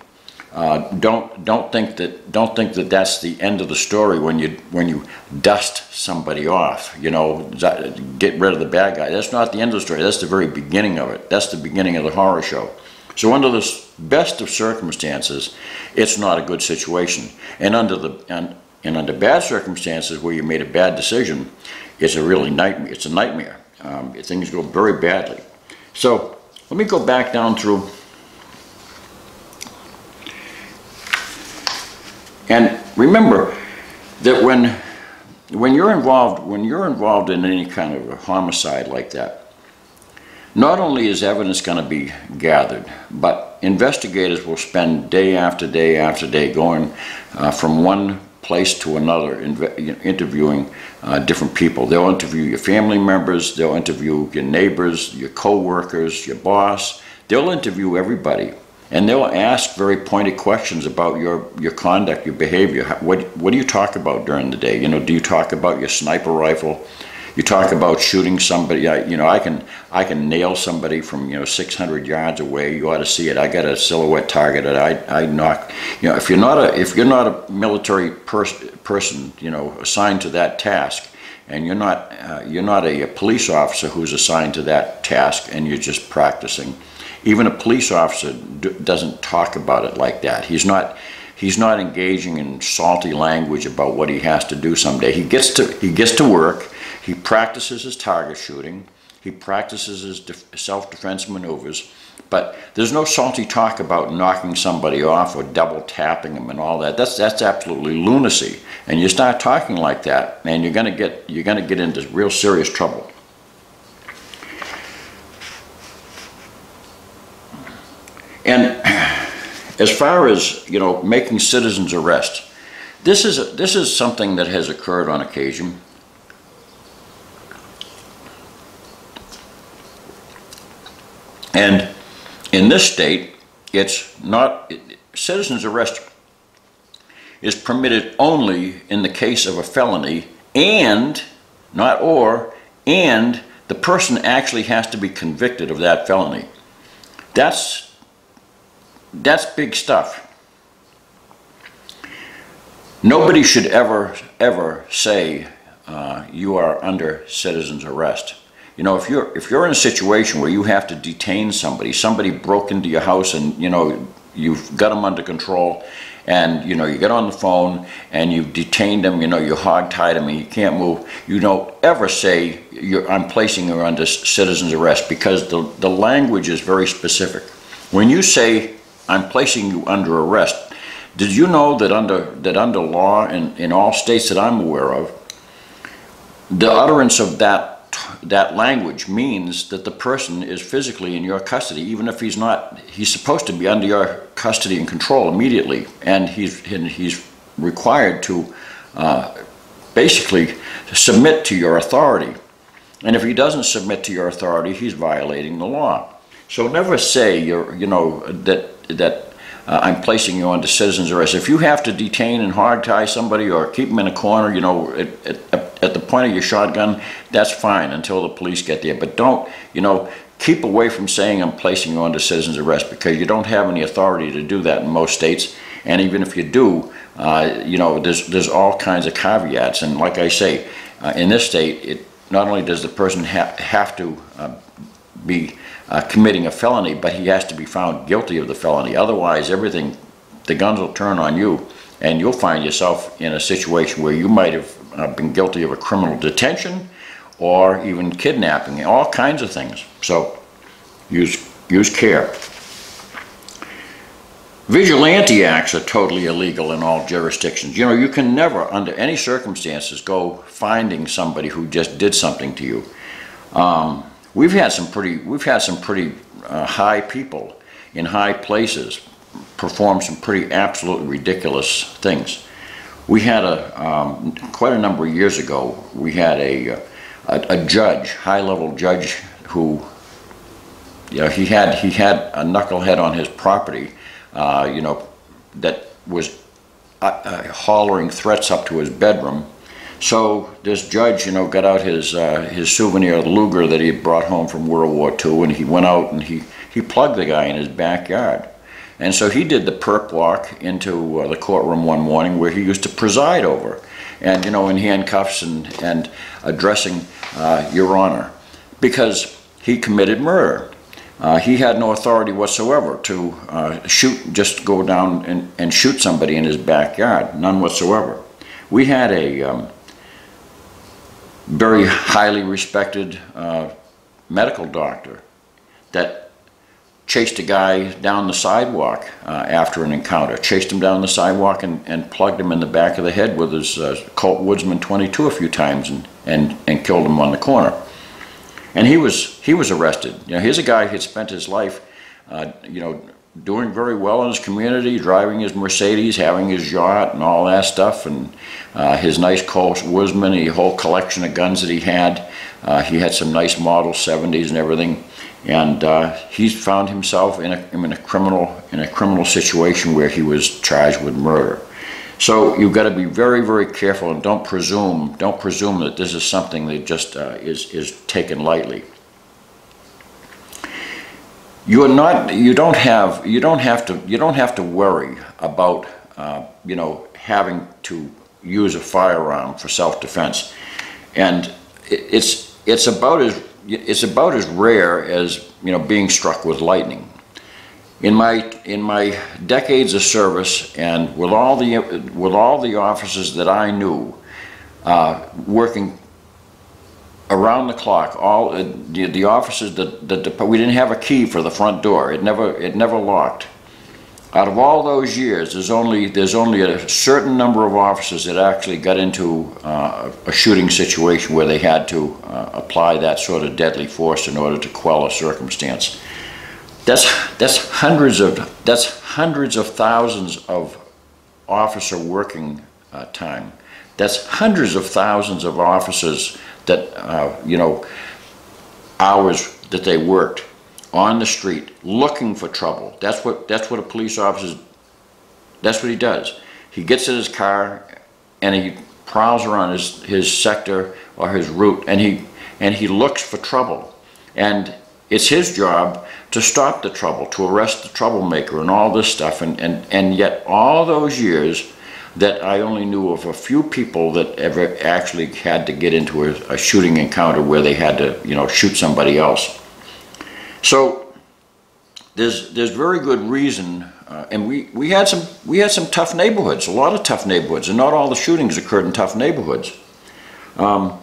Don't think that that's the end of the story when you dust somebody off. Get rid of the bad guy. That's not the end of the story. That's the very beginning of it. That's the beginning of the horror show. So under the best of circumstances, it's not a good situation. And under bad circumstances where you made a bad decision, it's a really nightmare. It's a nightmare. Things go very badly. So let me go back down through. And remember that when you're involved in any kind of a homicide like that, not only is evidence going to be gathered, but investigators will spend day after day after day going from one place to another, interviewing different people. They'll interview your family members, they'll interview your neighbors, your co-workers, your boss. They'll interview everybody. And they'll ask very pointed questions about your conduct, your behavior. What do you talk about during the day? Do you talk about your sniper rifle? You talk about shooting somebody. I can nail somebody from 600 yards away. You ought to see it. I got a silhouette target that I knock. If you're not a military person, assigned to that task, and you're not a police officer who's assigned to that task, and you're just practicing. Even a police officer doesn't talk about it like that. He's not engaging in salty language about what he has to do someday. He gets to work. He practices his target shooting. He practices his self-defense maneuvers. But there's no salty talk about knocking somebody off or double tapping them and all that. That's absolutely lunacy. And you start talking like that, and you're gonna get into real serious trouble. And as far as making citizens arrest, this is something that has occurred on occasion. And in this state, citizens arrest is permitted only in the case of a felony, and the person actually has to be convicted of that felony. That's big stuff. Nobody should ever say you are under citizen's arrest. If you're in a situation where you have to detain somebody broke into your house, and you've got them under control, and you get on the phone and you've detained them, you hog-tied them and you can't move, you don't ever say I'm placing you under citizen's arrest, because the language is very specific. When you say I'm placing you under arrest, did you know that under law in all states that I'm aware of, the utterance of that language means that the person is physically in your custody, even if he's not. He's supposed to be under your custody and control immediately, and he's required to basically submit to your authority. And if he doesn't submit to your authority, he's violating the law. So never say that I'm placing you under citizen's arrest. If you have to detain and hog-tie somebody or keep them in a corner, at the point of your shotgun, that's fine until the police get there. But don't, keep away from saying I'm placing you under citizen's arrest, because you don't have any authority to do that in most states. And even if you do, there's all kinds of caveats. And like I say, in this state, not only does the person have to be committing a felony, but he has to be found guilty of the felony. Otherwise, the guns will turn on you, and you'll find yourself in a situation where you might have been guilty of a criminal detention or even kidnapping, all kinds of things. So use care. Vigilante acts are totally illegal in all jurisdictions. You can never, under any circumstances, go finding somebody who just did something to you. We've had some pretty high people in high places perform some pretty absolutely ridiculous things. We had quite a number of years ago, we had a judge, high-level judge, who, you know, he had a knucklehead on his property, you know, that was hollering threats up to his bedroom. So this judge, you know, got out his souvenir Luger that he had brought home from World War II, and he went out and he plugged the guy in his backyard. And so he did the perp walk into the courtroom one morning where he used to preside over, and, you know, in handcuffs and addressing Your Honor, because he committed murder. He had no authority whatsoever to just go down and shoot somebody in his backyard, none whatsoever. We had a very highly respected medical doctor that chased a guy down the sidewalk after an encounter, chased him down the sidewalk and plugged him in the back of the head with his Colt Woodsman 22 a few times and killed him on the corner. And he was arrested. You know, here's a guy who had spent his life, you know, doing very well in his community, driving his Mercedes, having his yacht and all that stuff, and his nice Colt Woodsman, a whole collection of guns that he had. He had some nice Model 70s and everything. And he found himself in a criminal situation where he was charged with murder. So you've got to be very, very careful, and don't presume that this is something that just is taken lightly. You don't have to worry about you know, having to use a firearm for self-defense, and it's about as rare as, you know, being struck with lightning. In my decades of service, and with all the officers that I knew, working around the clock, all the officers that we didn't have a key for the front door. It never locked. Out of all those years, there's only a certain number of officers that actually got into a shooting situation where they had to apply that sort of deadly force in order to quell a circumstance. That's hundreds of thousands of officer working time. That's hundreds of thousands of officers that you know, hours that they worked on the street looking for trouble. That's what a police officer, that's what he does. He gets in his car and he prowls around his sector or his route, and he looks for trouble. And it's his job to stop the trouble, to arrest the troublemaker and all this stuff. And yet all those years that I only knew of a few people that ever actually had to get into a shooting encounter where they had to, you know, shoot somebody else. So there's very good reason, and we had some tough neighborhoods, a lot of tough neighborhoods, and not all the shootings occurred in tough neighborhoods. But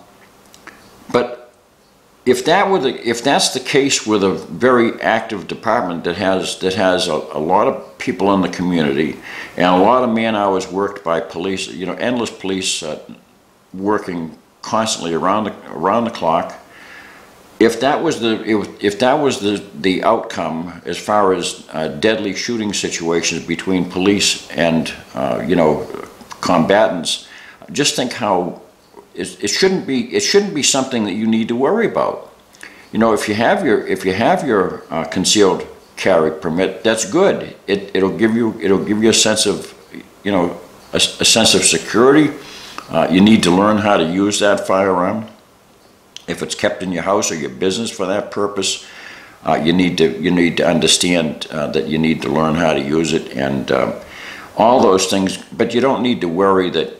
if that's the case with a very active department that has a lot of people in the community and a lot of man hours worked by police, you know, endless police working constantly around the clock. If that was the outcome as far as deadly shooting situations between police and you know, combatants, just think how it shouldn't be something that you need to worry about. You know, if you have your concealed carry permit, that's good. It'll give you a sense of, you know, a sense of security. You need to learn how to use that firearm. If it's kept in your house or your business for that purpose, you need to understand that you need to learn how to use it, and all those things. But you don't need to worry that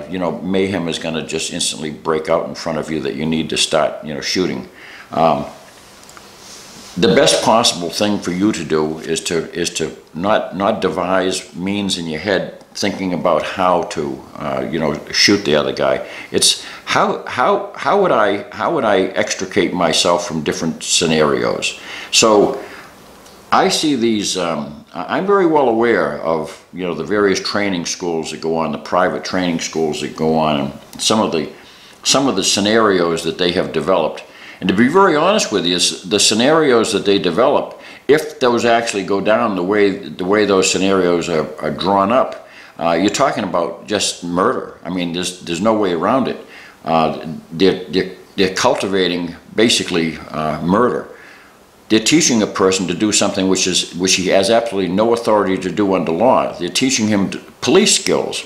you know, mayhem is going to just instantly break out in front of you, that you need to start, you know, shooting. The best possible thing for you to do is to not devise means in your head thinking about how to you know, shoot the other guy. It's how would I extricate myself from different scenarios. So I see these. I'm very well aware of, you know, the various training schools that go on, the private training schools that go on, and some of the scenarios that they have developed. And to be very honest with you, the scenarios that they develop, if those actually go down the way those scenarios are drawn up, you're talking about just murder. I mean, there's no way around it. They're cultivating basically murder. They're teaching a person to do something which he has absolutely no authority to do under law. They're teaching him police skills.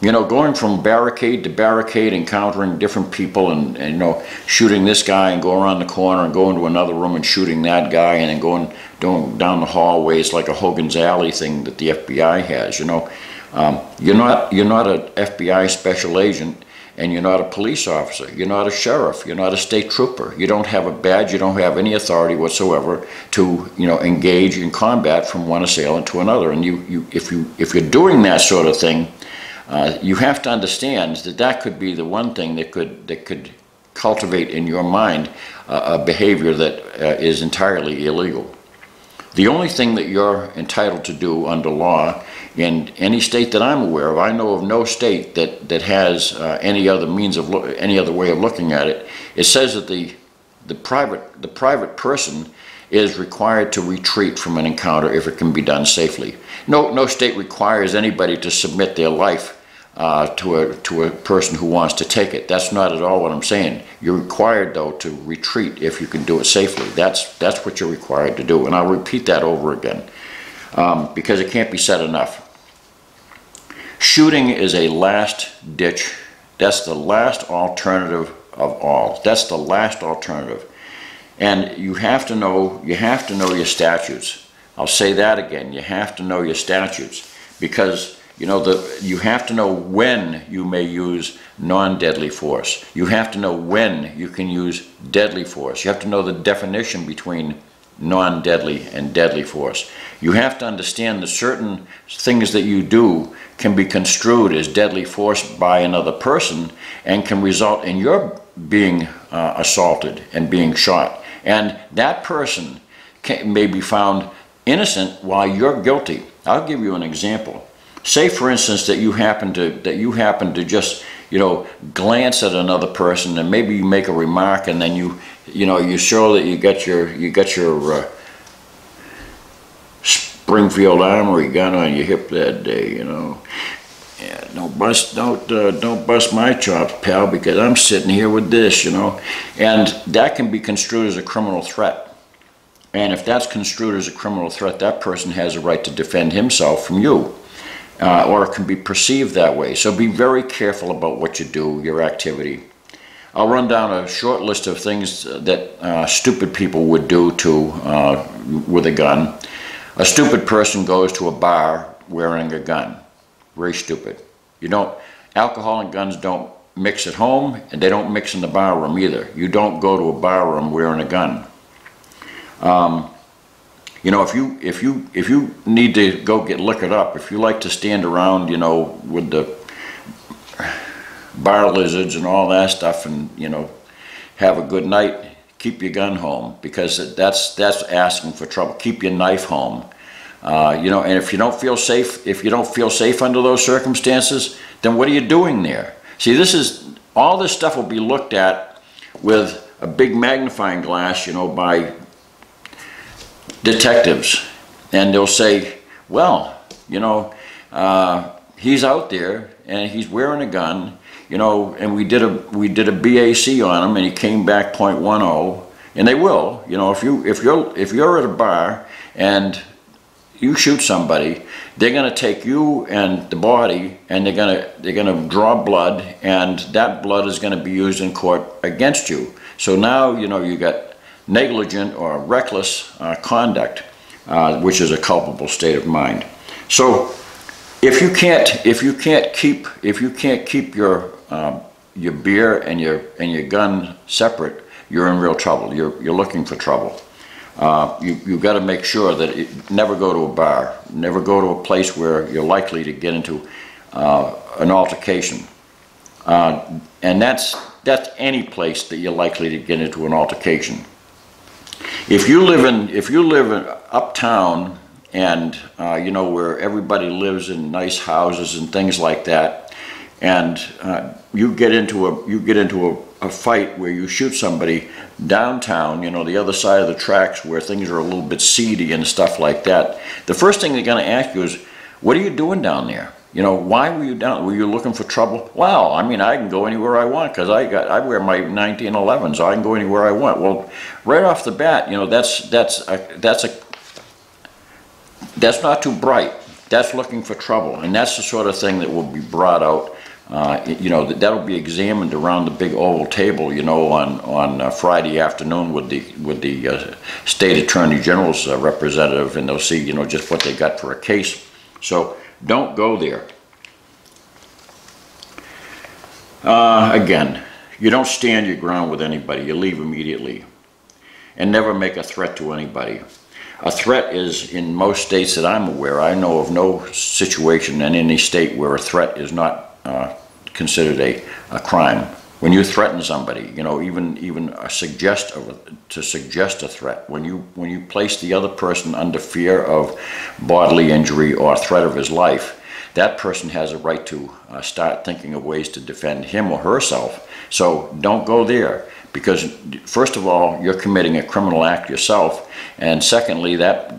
You know, going from barricade to barricade, encountering different people, and you know, shooting this guy and go around the corner and go into another room and shooting that guy, and then going down the hallways like a Hogan's Alley thing that the FBI has. You know, you're not an FBI special agent, and you're not a police officer. You're not a sheriff. You're not a state trooper. You don't have a badge. You don't have any authority whatsoever to, you know, engage in combat from one assailant to another. And if you're doing that sort of thing, you have to understand that could be the one thing that could cultivate in your mind a behavior that is entirely illegal. The only thing that you're entitled to do under law in any state that I'm aware of, I know of no state that has any other way of looking at it. It says that the private person is required to retreat from an encounter if it can be done safely. No state requires anybody to submit their life to a person who wants to take it. That's not at all what I'm saying. You're required, though, to retreat if you can do it safely. That's what you're required to do, and I'll repeat that over again because it can't be said enough. Shooting is a last ditch. That's the last alternative of all. That's the last alternative, and you have to know your statutes. I'll say that again. You have to know your statutes because you know you have to know when you may use non-deadly force. You have to know when you can use deadly force. You have to know the definition between non-deadly and deadly force. You have to understand that certain things that you do can be construed as deadly force by another person and can result in your being assaulted and being shot. And that person may be found innocent while you're guilty. I'll give you an example. Say, for instance, that you happen to just, you know, glance at another person, and maybe you make a remark, and then you show that you got your Springfield Armory gun on your hip that day, you know. Yeah, don't bust my chops, pal, because I'm sitting here with this, you know. And that can be construed as a criminal threat. And if that's construed as a criminal threat, that person has a right to defend himself from you. Or it can be perceived that way. So be very careful about what you do, your activity. I'll run down a short list of things that stupid people would do with a gun. A stupid person goes to a bar wearing a gun. Very stupid. Alcohol and guns don't mix at home, and they don't mix in the bar room either. You don't go to a bar room wearing a gun. You know, if you need to go get liquored up, if you like to stand around, you know, with the bar lizards and all that stuff, and you know, have a good night, keep your gun home, because that's asking for trouble. Keep your knife home. You know, and if you don't feel safe under those circumstances, then what are you doing there? See, all this stuff will be looked at with a big magnifying glass, you know, by detectives, and they'll say, well, you know, he's out there and he's wearing a gun, you know, and we did a BAC on him and he came back .10, and they will, you know, if you're at a bar and you shoot somebody, they're going to take you and the body, and they're going to draw blood, and that blood is going to be used in court against you. So now, you know, you got negligent or reckless conduct, which is a culpable state of mind. So if you can't keep your beer and your gun separate, you're in real trouble. You're looking for trouble. You've got to make sure that never go to a bar, never go to a place where you're likely to get into an altercation, and that's any place that you're likely to get into an altercation. If you live in uptown, and you know, where everybody lives in nice houses and things like that, and you get into a fight where you shoot somebody downtown, you know, the other side of the tracks where things are a little bit seedy and stuff like that, the first thing they're going to ask you is, what are you doing down there? You know, why were you down? Were you looking for trouble? Well, I mean, I can go anywhere I want because I wear my 1911, so I can go anywhere I want. Well, right off the bat, you know, that's not too bright. That's looking for trouble, and that's the sort of thing that will be brought out. You know, that'll be examined around the big oval table, you know, on Friday afternoon with the state attorney general's representative, and they'll see, you know, just what they got for a case. So don't go there. Again, you don't stand your ground with anybody. You leave immediately, and never make a threat to anybody. A threat is, in most states that I'm aware, I know of no situation in any state where a threat is not considered a crime. When you threaten somebody, you know, even to suggest a threat, when you place the other person under fear of bodily injury or threat of his life, that person has a right to start thinking of ways to defend him or herself. So don't go there, because first of all, you're committing a criminal act yourself, and secondly, that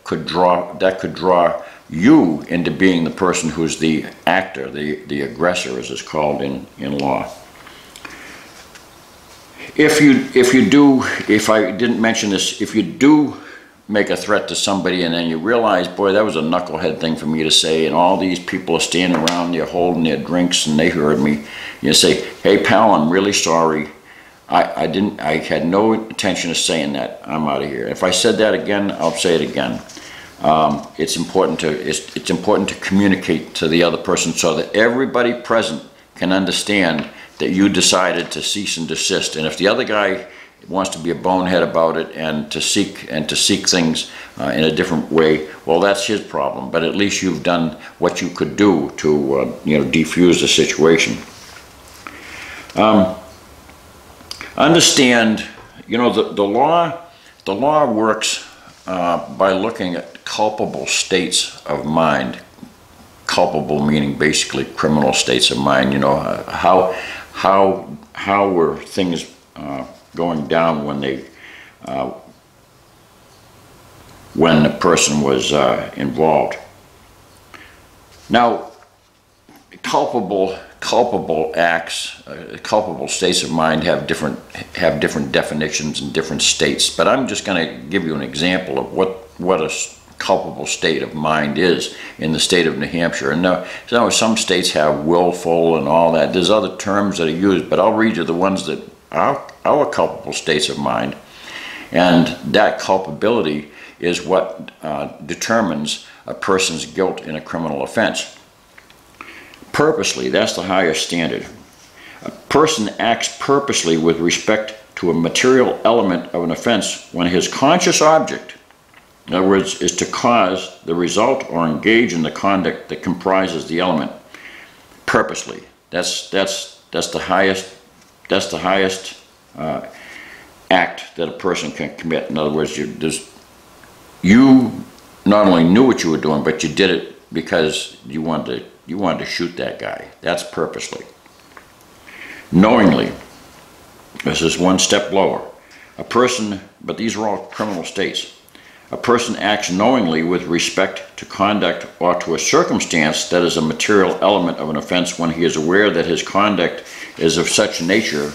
could draw you into being the person who's the actor, the aggressor, as it's called in law. If I didn't mention this, if you do make a threat to somebody and then you realize, boy, that was a knucklehead thing for me to say, and all these people are standing around there holding their drinks and they heard me, you say, hey pal, I'm really sorry. I had no intention of saying that. I'm out of here. If I said that again, I'll say it again. It's important to communicate to the other person so that everybody present can understand that you decided to cease and desist. And if the other guy wants to be a bonehead about it and to seek things in a different way, well, that's his problem. But at least you've done what you could do to you know, defuse the situation. Understand, you know, the law works by looking at culpable states of mind. Culpable meaning basically criminal states of mind. You know, how were things going down when the person was involved. Now, culpable acts, culpable states of mind have different definitions in different states. But I'm just going to give you an example of what a culpable state of mind is in the state of New Hampshire. And now some states have willful and all that. There's other terms that are used, but I'll read you the ones that are our culpable states of mind. And that culpability is what determines a person's guilt in a criminal offense. Purposely, that's the highest standard. A person acts purposely with respect to a material element of an offense when his conscious object, in other words, is to cause the result or engage in the conduct that comprises the element. Purposely. That's the highest act that a person can commit. In other words, you not only knew what you were doing, but you did it because you wanted to shoot that guy. That's purposely. Knowingly. This is one step lower. A person, but these are all criminal states. A person acts knowingly with respect to conduct or to a circumstance that is a material element of an offense when he is aware that his conduct is of such nature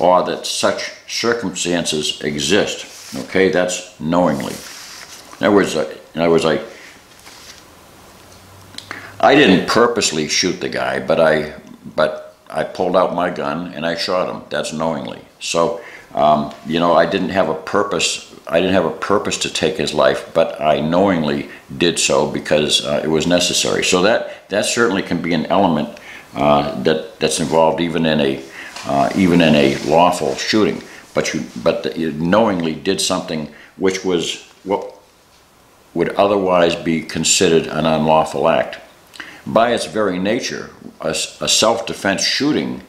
or that such circumstances exist. Okay, that's knowingly. In other words, I didn't purposely shoot the guy, but I pulled out my gun and I shot him. That's knowingly. So, you know, I didn't have a purpose to take his life, but I knowingly did so because it was necessary. So that certainly can be an element that's involved even in a lawful shooting. But you knowingly did something which was what would otherwise be considered an unlawful act. By its very nature, a self-defense shooting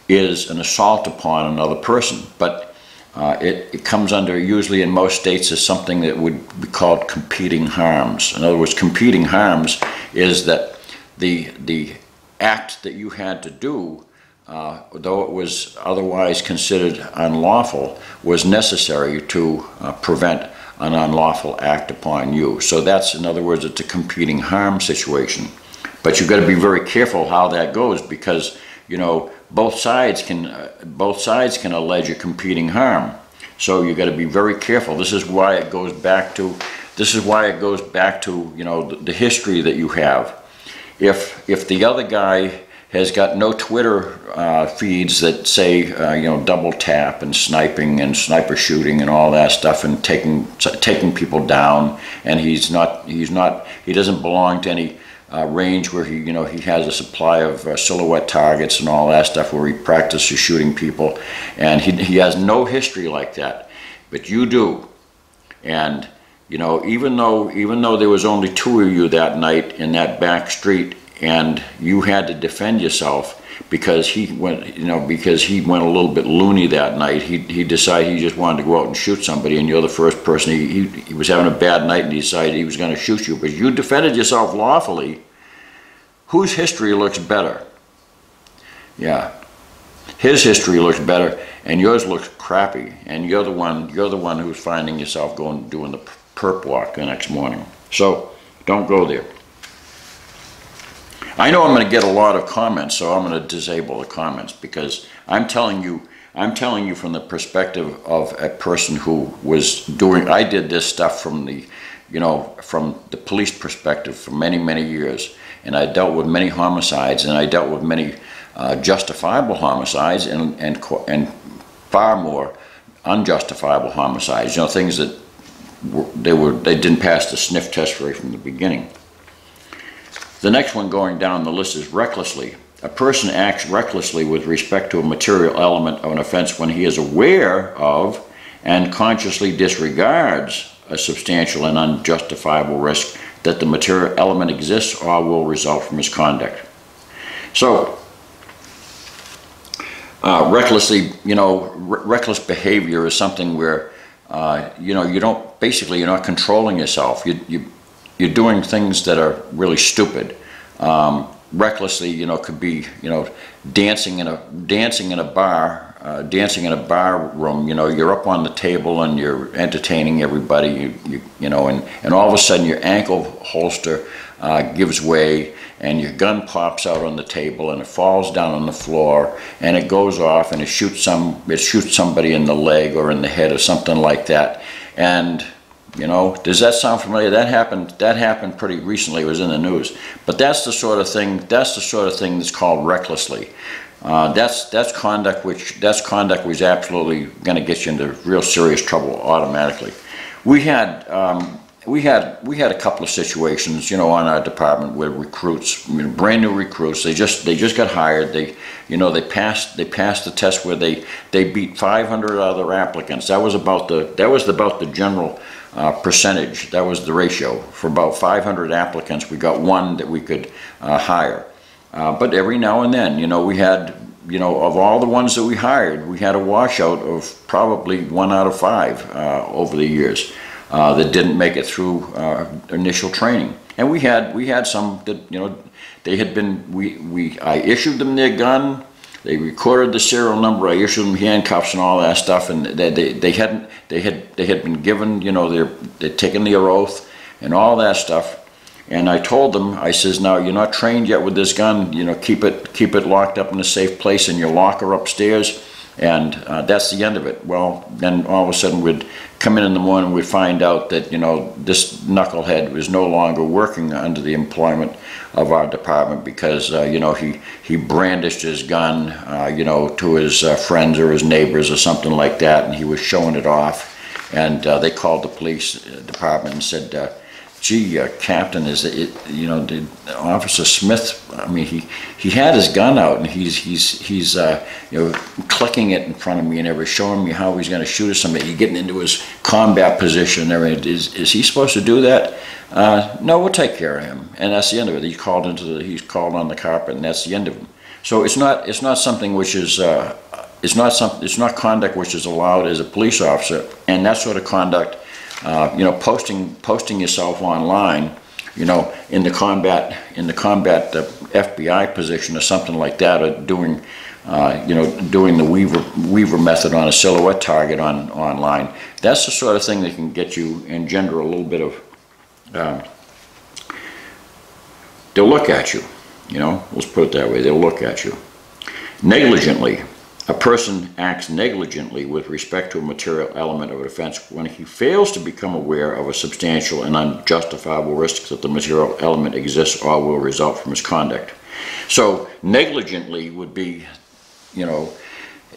is an assault upon another person, but it comes under, usually in most states, as something that would be called competing harms. In other words, competing harms is that the act that you had to do, though it was otherwise considered unlawful, was necessary to prevent an unlawful act upon you. So that's, in other words, it's a competing harm situation. But you've got to be very careful how that goes, because, you know, both sides can allege a competing harm. So you got to be very careful. This is why it goes back to you know, the history that you have. If the other guy has got no Twitter feeds that say you know, double tap and sniping and sniper shooting and all that stuff, and taking people down, and he doesn't belong to any range where he, you know, he has a supply of silhouette targets and all that stuff where he practices shooting people, and he has no history like that, but you do. And you know, even though there was only 2 of you that night in that back street, and you had to defend yourself because he went, you know, because he went a little bit loony that night. He decided he just wanted to go out and shoot somebody, and you're the first person. He was having a bad night and he decided he was going to shoot you, but you defended yourself lawfully. Whose history looks better? Yeah, his history looks better, and yours looks crappy, and you're the one who's finding yourself doing the perp walk the next morning. So don't go there. I know I'm going to get a lot of comments, so I'm going to disable the comments, because I'm telling you from the perspective of a person who was doing, I did this stuff from the, you know, from the police perspective for many, many years, and I dealt with many homicides, and I dealt with many justifiable homicides, and far more unjustifiable homicides, you know, things that they didn't pass the sniff test right from the beginning. The next one going down the list is recklessly. A person acts recklessly with respect to a material element of an offense when he is aware of and consciously disregards a substantial and unjustifiable risk that the material element exists or will result from his conduct. So, recklessly, you know, reckless behavior is something where, you know, you're not controlling yourself. You're doing things that are really stupid. Recklessly, you know, could be, you know, dancing in a bar room. You know, you're up on the table and you're entertaining everybody. You know, and all of a sudden your ankle holster gives way, and your gun pops out on the table, and it falls down on the floor, and it goes off, and it shoots somebody in the leg or in the head or something like that. And you know, does that sound familiar? That happened pretty recently. It was in the news. But that's the sort of thing that's called recklessly. That's conduct which was absolutely going to get you into real serious trouble automatically. We had a couple of situations, you know, on our department where recruits, you know, brand new recruits, they just got hired. They passed the test where they beat 500 other applicants. That was about the general percentage. That was the ratio. For about 500 applicants, we got one that we could hire. But every now and then, you know, we had, you know, of all the ones that we hired, we had a washout of probably 1 out of 5 over the years that didn't make it through initial training. And we had some that, you know, they had been, I issued them their gun. They recorded the serial number. I issued them handcuffs and all that stuff, and they had been given, you know, they'd taken their oath and all that stuff. And I told them, I says, now you're not trained yet with this gun. You know, keep it locked up in a safe place in your locker upstairs, and that's the end of it. Well, then all of a sudden we'd come in the morning, we'd find out that, you know, this knucklehead was no longer working under the employment of our department because, you know, he brandished his gun, you know, to his friends or his neighbors or something like that, and he was showing it off. And they called the police department and said, gee, Captain, is it, you know, did Officer Smith, I mean, he had his gun out, and he's you know, clicking it in front of me and everything, showing me how he's going to shoot at somebody. He's getting into his combat position and everything. Is he supposed to do that? No, we'll take care of him. And that's the end of it. He's called on the carpet, and that's the end of him. So it's not something which is it's not conduct which is allowed as a police officer, and that sort of conduct. You know, posting yourself online, you know, in the combat FBI position or something like that, or doing, you know, doing the Weaver method on a silhouette target online. That's the sort of thing that can get you, engender a little bit of they'll look at you. You know, let's put it that way. They'll look at you. Negligently. A person acts negligently with respect to a material element of an offense when he fails to become aware of a substantial and unjustifiable risk that the material element exists or will result from his conduct. So negligently would be, you know,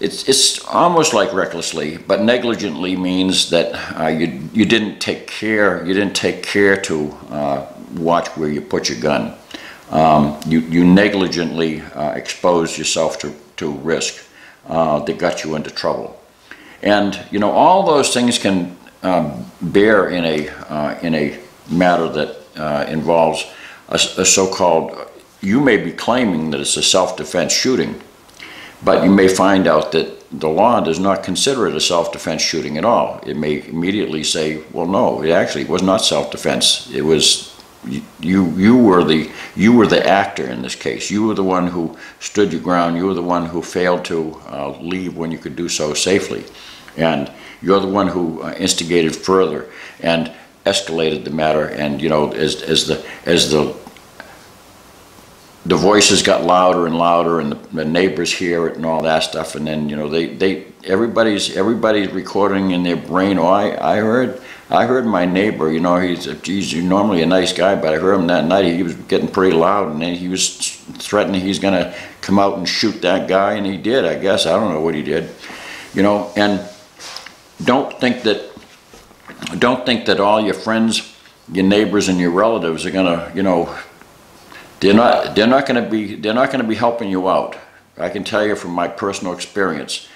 it's almost like recklessly, but negligently means that you didn't take care to watch where you put your gun. You negligently exposed yourself to risk that got you into trouble. And you know, all those things can bear in a matter that involves a so-called, you may be claiming that it's a self-defense shooting, but you may find out that the law does not consider it a self-defense shooting at all. It may immediately say, well, no, it actually was not self-defense. It was you were the actor in this case. You were the one who stood your ground. You were the one who failed to leave when you could do so safely, and you're the one who instigated further and escalated the matter. And you know, as the voices got louder and louder, and the neighbors hear it and all that stuff, and then you know everybody's recording in their brain. Oh, I heard my neighbor. You know, he's normally a nice guy, but I heard him that night. He was getting pretty loud, and then he was threatening he's going to come out and shoot that guy, and he did. I guess I don't know what he did. You know, and don't think that all your friends, your neighbors, and your relatives are going to, you know, they're not going to be helping you out. I can tell you from my personal experience.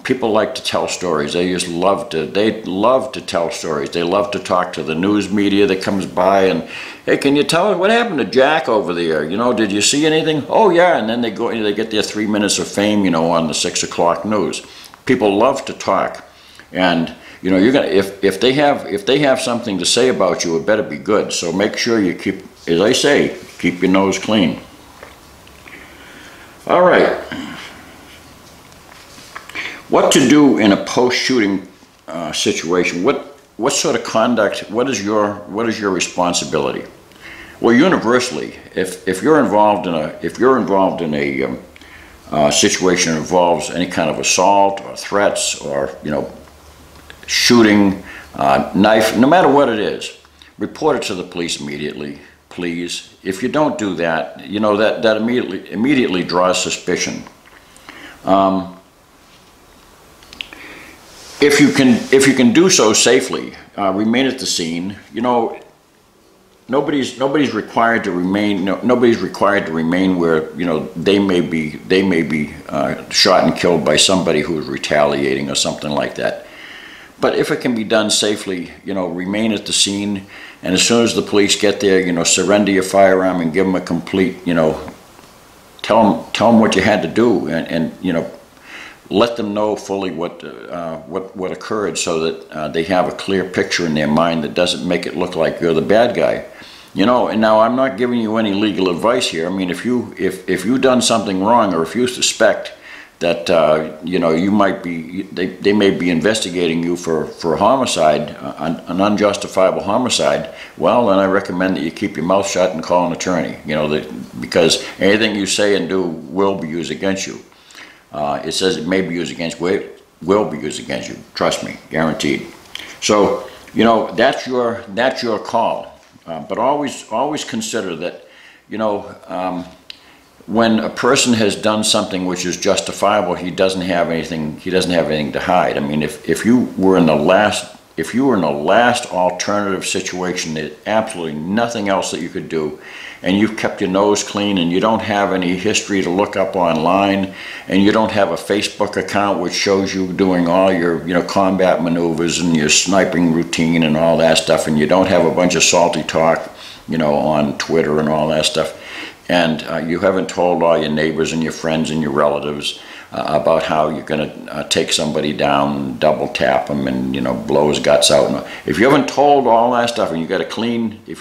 People like to tell stories. They love to tell stories. They love to talk to the news media that comes by and, hey, can you tell us what happened to Jack over there? You know, did you see anything? Oh yeah, and then they get their 3 minutes of fame, you know, on the 6 o'clock news. People love to talk, and you know, you're gonna if they have something to say about you, it better be good. So make sure you keep, as I say, keep your nose clean. All right. What to do in a post-shooting situation? What sort of conduct? What is your responsibility? Well, universally, if you're involved in a situation that involves any kind of assault or threats or, you know, shooting, knife, no matter what it is, report it to the police immediately, please. If you don't do that, you know, that immediately draws suspicion. If you can do so safely, remain at the scene. You know, nobody's required to remain. Nobody's required to remain where, you know, they may be shot and killed by somebody who is retaliating or something like that. But if it can be done safely, you know, remain at the scene, and as soon as the police get there, you know, surrender your firearm and give them a complete, you know, tell them what you had to do, and you know, let them know fully what occurred, so that they have a clear picture in their mind that doesn't make it look like you're the bad guy. You know, and now I'm not giving you any legal advice here. I mean, if you've done something wrong, or if you suspect that you know, you might be, they may be investigating you for homicide, an unjustifiable homicide, well, then I recommend that you keep your mouth shut and call an attorney. You know, because anything you say and do will be used against you. It says it may be used against you, will be used against you. Trust me, guaranteed. So, you know, that's your call. But always consider that, you know, when a person has done something which is justifiable, he doesn't have anything to hide. I mean, if you were in the last alternative situation, there's absolutely nothing else that you could do, and you've kept your nose clean, and you don't have any history to look up online, and you don't have a Facebook account which shows you doing all your, you know, combat maneuvers and your sniping routine and all that stuff, and you don't have a bunch of salty talk, you know, on Twitter and all that stuff, and you haven't told all your neighbors and your friends and your relatives about how you're going to take somebody down, double tap them, and, you know, blow his guts out. And if you haven't told all that stuff, and if you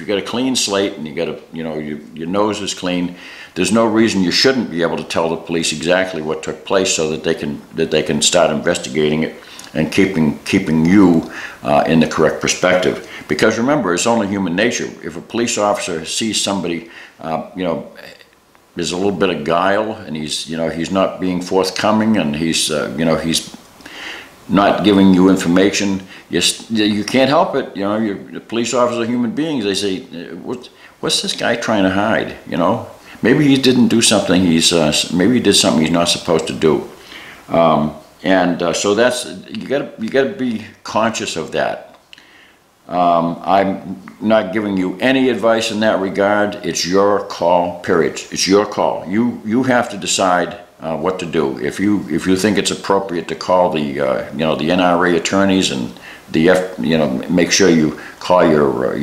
got a clean slate, and you got a, you know, your nose is clean, there's no reason you shouldn't be able to tell the police exactly what took place, so that they can start investigating it and keeping you in the correct perspective. Because remember, it's only human nature. If a police officer sees somebody, there's a little bit of guile, and he's not being forthcoming, and he's not giving you information, you can't help it. The police officers are human beings. They say, what's this guy trying to hide? Maybe he didn't do something. Maybe he did something he's not supposed to do. So that's, you got to be conscious of that. I'm not giving you any advice in that regard. It's your call, period. It's your call. You have to decide what to do. If you think it's appropriate to call the the NRA attorneys and make sure you call your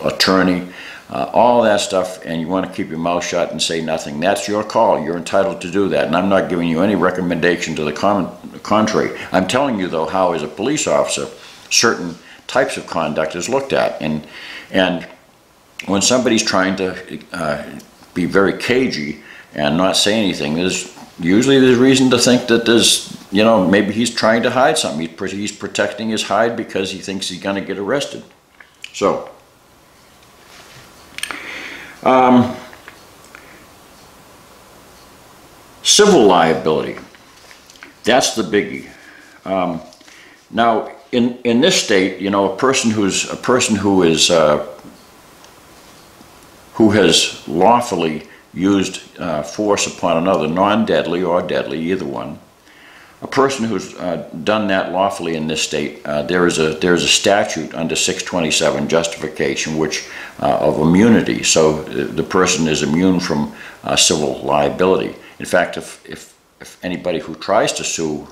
attorney, all that stuff, and you want to keep your mouth shut and say nothing. That's your call. You're entitled to do that, and I'm not giving you any recommendation to the contrary. I'm telling you though how, as a police officer, certain types of conduct is looked at, and when somebody's trying to be very cagey and not say anything, there's reason to think that there's maybe he's trying to hide something. He's protecting his hide because he thinks he's going to get arrested. So civil liability, that's the biggie. Now in this state, a person who has lawfully used force upon another, non-deadly or deadly, either one, a person who's done that lawfully in this state, there is a statute under 627 justification of immunity, so the person is immune from civil liability. In fact, if anybody who tries to sue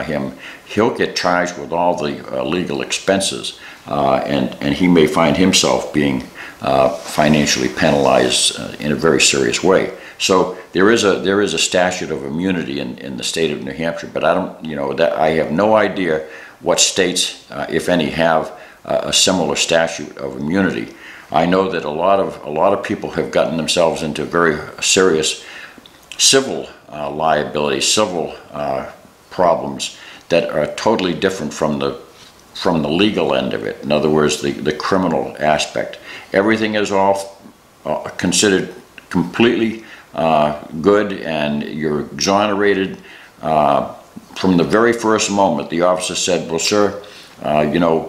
him, he'll get charged with all the legal expenses, and he may find himself being financially penalized in a very serious way. So there is a statute of immunity in the state of New Hampshire, but I have no idea what states, if any, have a similar statute of immunity. I know that a lot of people have gotten themselves into very serious civil liability, civil problems that are totally different from the legal end of it. In other words, the criminal aspect. Everything is all considered completely good, and you're exonerated from the very first moment. The officer said, well, sir,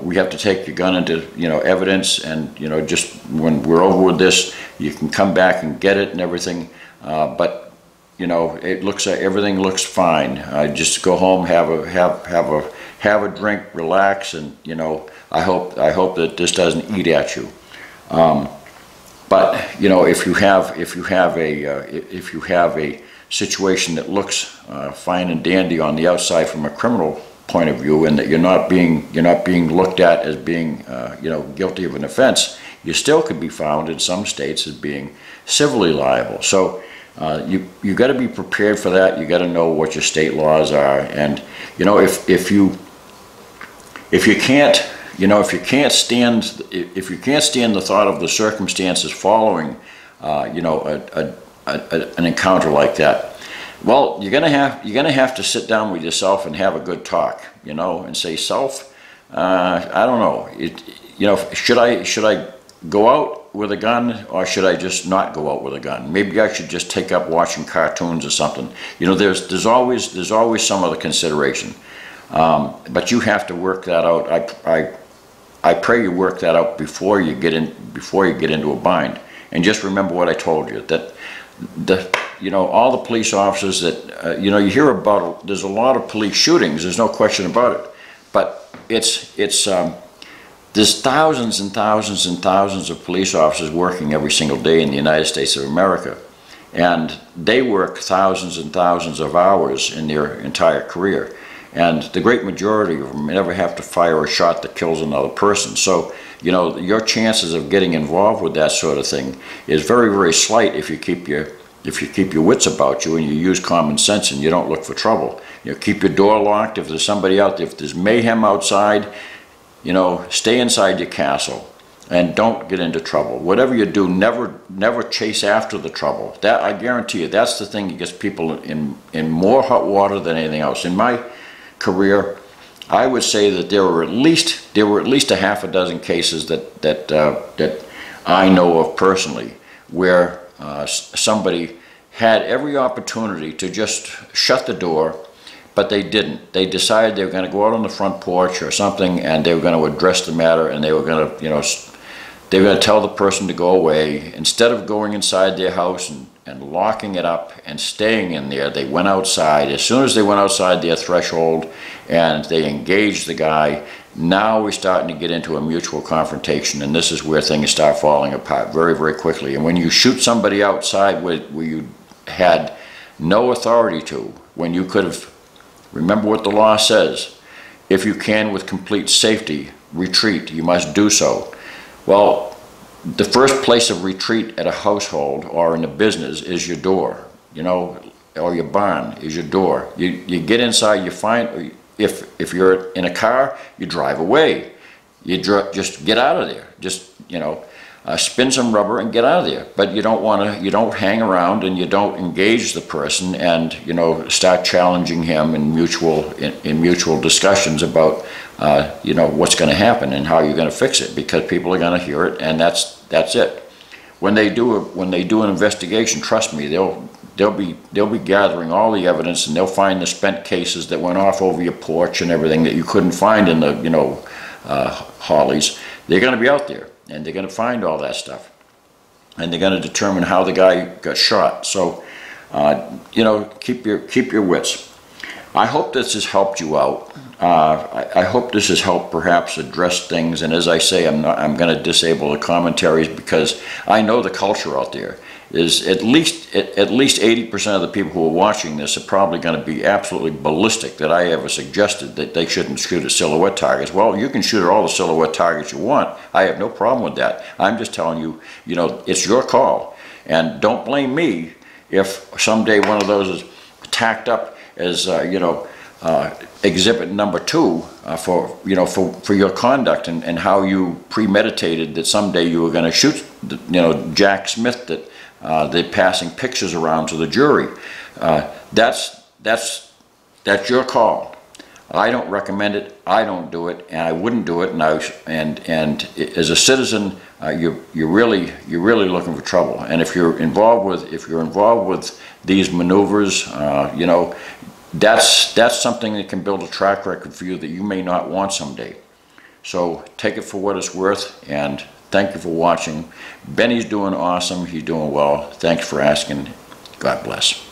we have to take your gun into evidence, and just when we're over with this, you can come back and get it and everything, but it looks like everything looks fine. Just go home, have a drink, relax, and I hope that this doesn't eat at you. But if you have a situation that looks fine and dandy on the outside from a criminal point of view, and that you're not being looked at as being guilty of an offense, you still could be found in some states as being civilly liable. So you got to be prepared for that. You got to know what your state laws are, and if you can't stand the thought of the circumstances following an encounter like that, well, you're gonna have to sit down with yourself and have a good talk, and say, self, I don't know, should I go out with a gun, or should I just not go out with a gun? Maybe I should just take up watching cartoons or something. There's always some other consideration, but you have to work that out. I pray you work that out before you get into a bind. And just remember what I told you, that all the police officers that you hear about, there's a lot of police shootings. There's no question about it, but there's thousands and thousands and thousands of police officers working every single day in the United States of America, and they work thousands and thousands of hours in their entire career. And the great majority of them never have to fire a shot that kills another person. So, your chances of getting involved with that sort of thing is very, very slight if you keep your wits about you and you use common sense and you don't look for trouble. Keep your door locked. If there's somebody out there, if there's mayhem outside, stay inside your castle and don't get into trouble. Whatever you do, never chase after the trouble. That, I guarantee you, that's the thing that gets people in more hot water than anything else. In my career, I would say that there were at least a half a dozen cases that I know of personally where somebody had every opportunity to just shut the door, but they didn't. They decided they were going to go out on the front porch or something, and they were going to address the matter, and they were going to, they were going to tell the person to go away. Instead of going inside their house and locking it up and staying in there, they went outside. As soon as they went outside their threshold and they engaged the guy, now we're starting to get into a mutual confrontation, and this is where things start falling apart very, very quickly. And when you shoot somebody outside where you had no authority to, when you could have, remember what the law says, if you can with complete safety retreat, you must do so. Well, the first place of retreat at a household or in a business is your door, or your barn is your door. You get inside, you find, if you're in a car, you drive away. You just get out of there. Just, spin some rubber and get out of there. But you don't hang around and you don't engage the person and, start challenging him in mutual discussions about, what's going to happen and how you're going to fix it, because people are going to hear it, and that's it. When they do an investigation, trust me, they'll be gathering all the evidence, and they'll find the spent cases that went off over your porch and everything that you couldn't find in the Hollies. They're going to be out there, and they're going to find all that stuff, and they're going to determine how the guy got shot. So keep your wits. I hope this has helped you out. I hope this has helped perhaps address things, and as I say, I'm going to disable the commentaries, because I know the culture out there is at least 80% of the people who are watching this are probably going to be absolutely ballistic that I ever suggested that they shouldn't shoot at silhouette targets. Well, you can shoot at all the silhouette targets you want. I have no problem with that. I'm just telling you, it's your call, and don't blame me if someday one of those is tacked up as exhibit number 2 for your conduct and how you premeditated that someday you were going to shoot Jack Smith that they're passing pictures around to the jury. That's your call. I don't recommend it. I don't do it, and I wouldn't do it. And as a citizen, you're really looking for trouble. And if you're involved with these maneuvers, that's something that can build a track record for you that you may not want someday. So take it for what it's worth, and thank you for watching. Benny's doing awesome. He's doing well. Thanks for asking. God bless.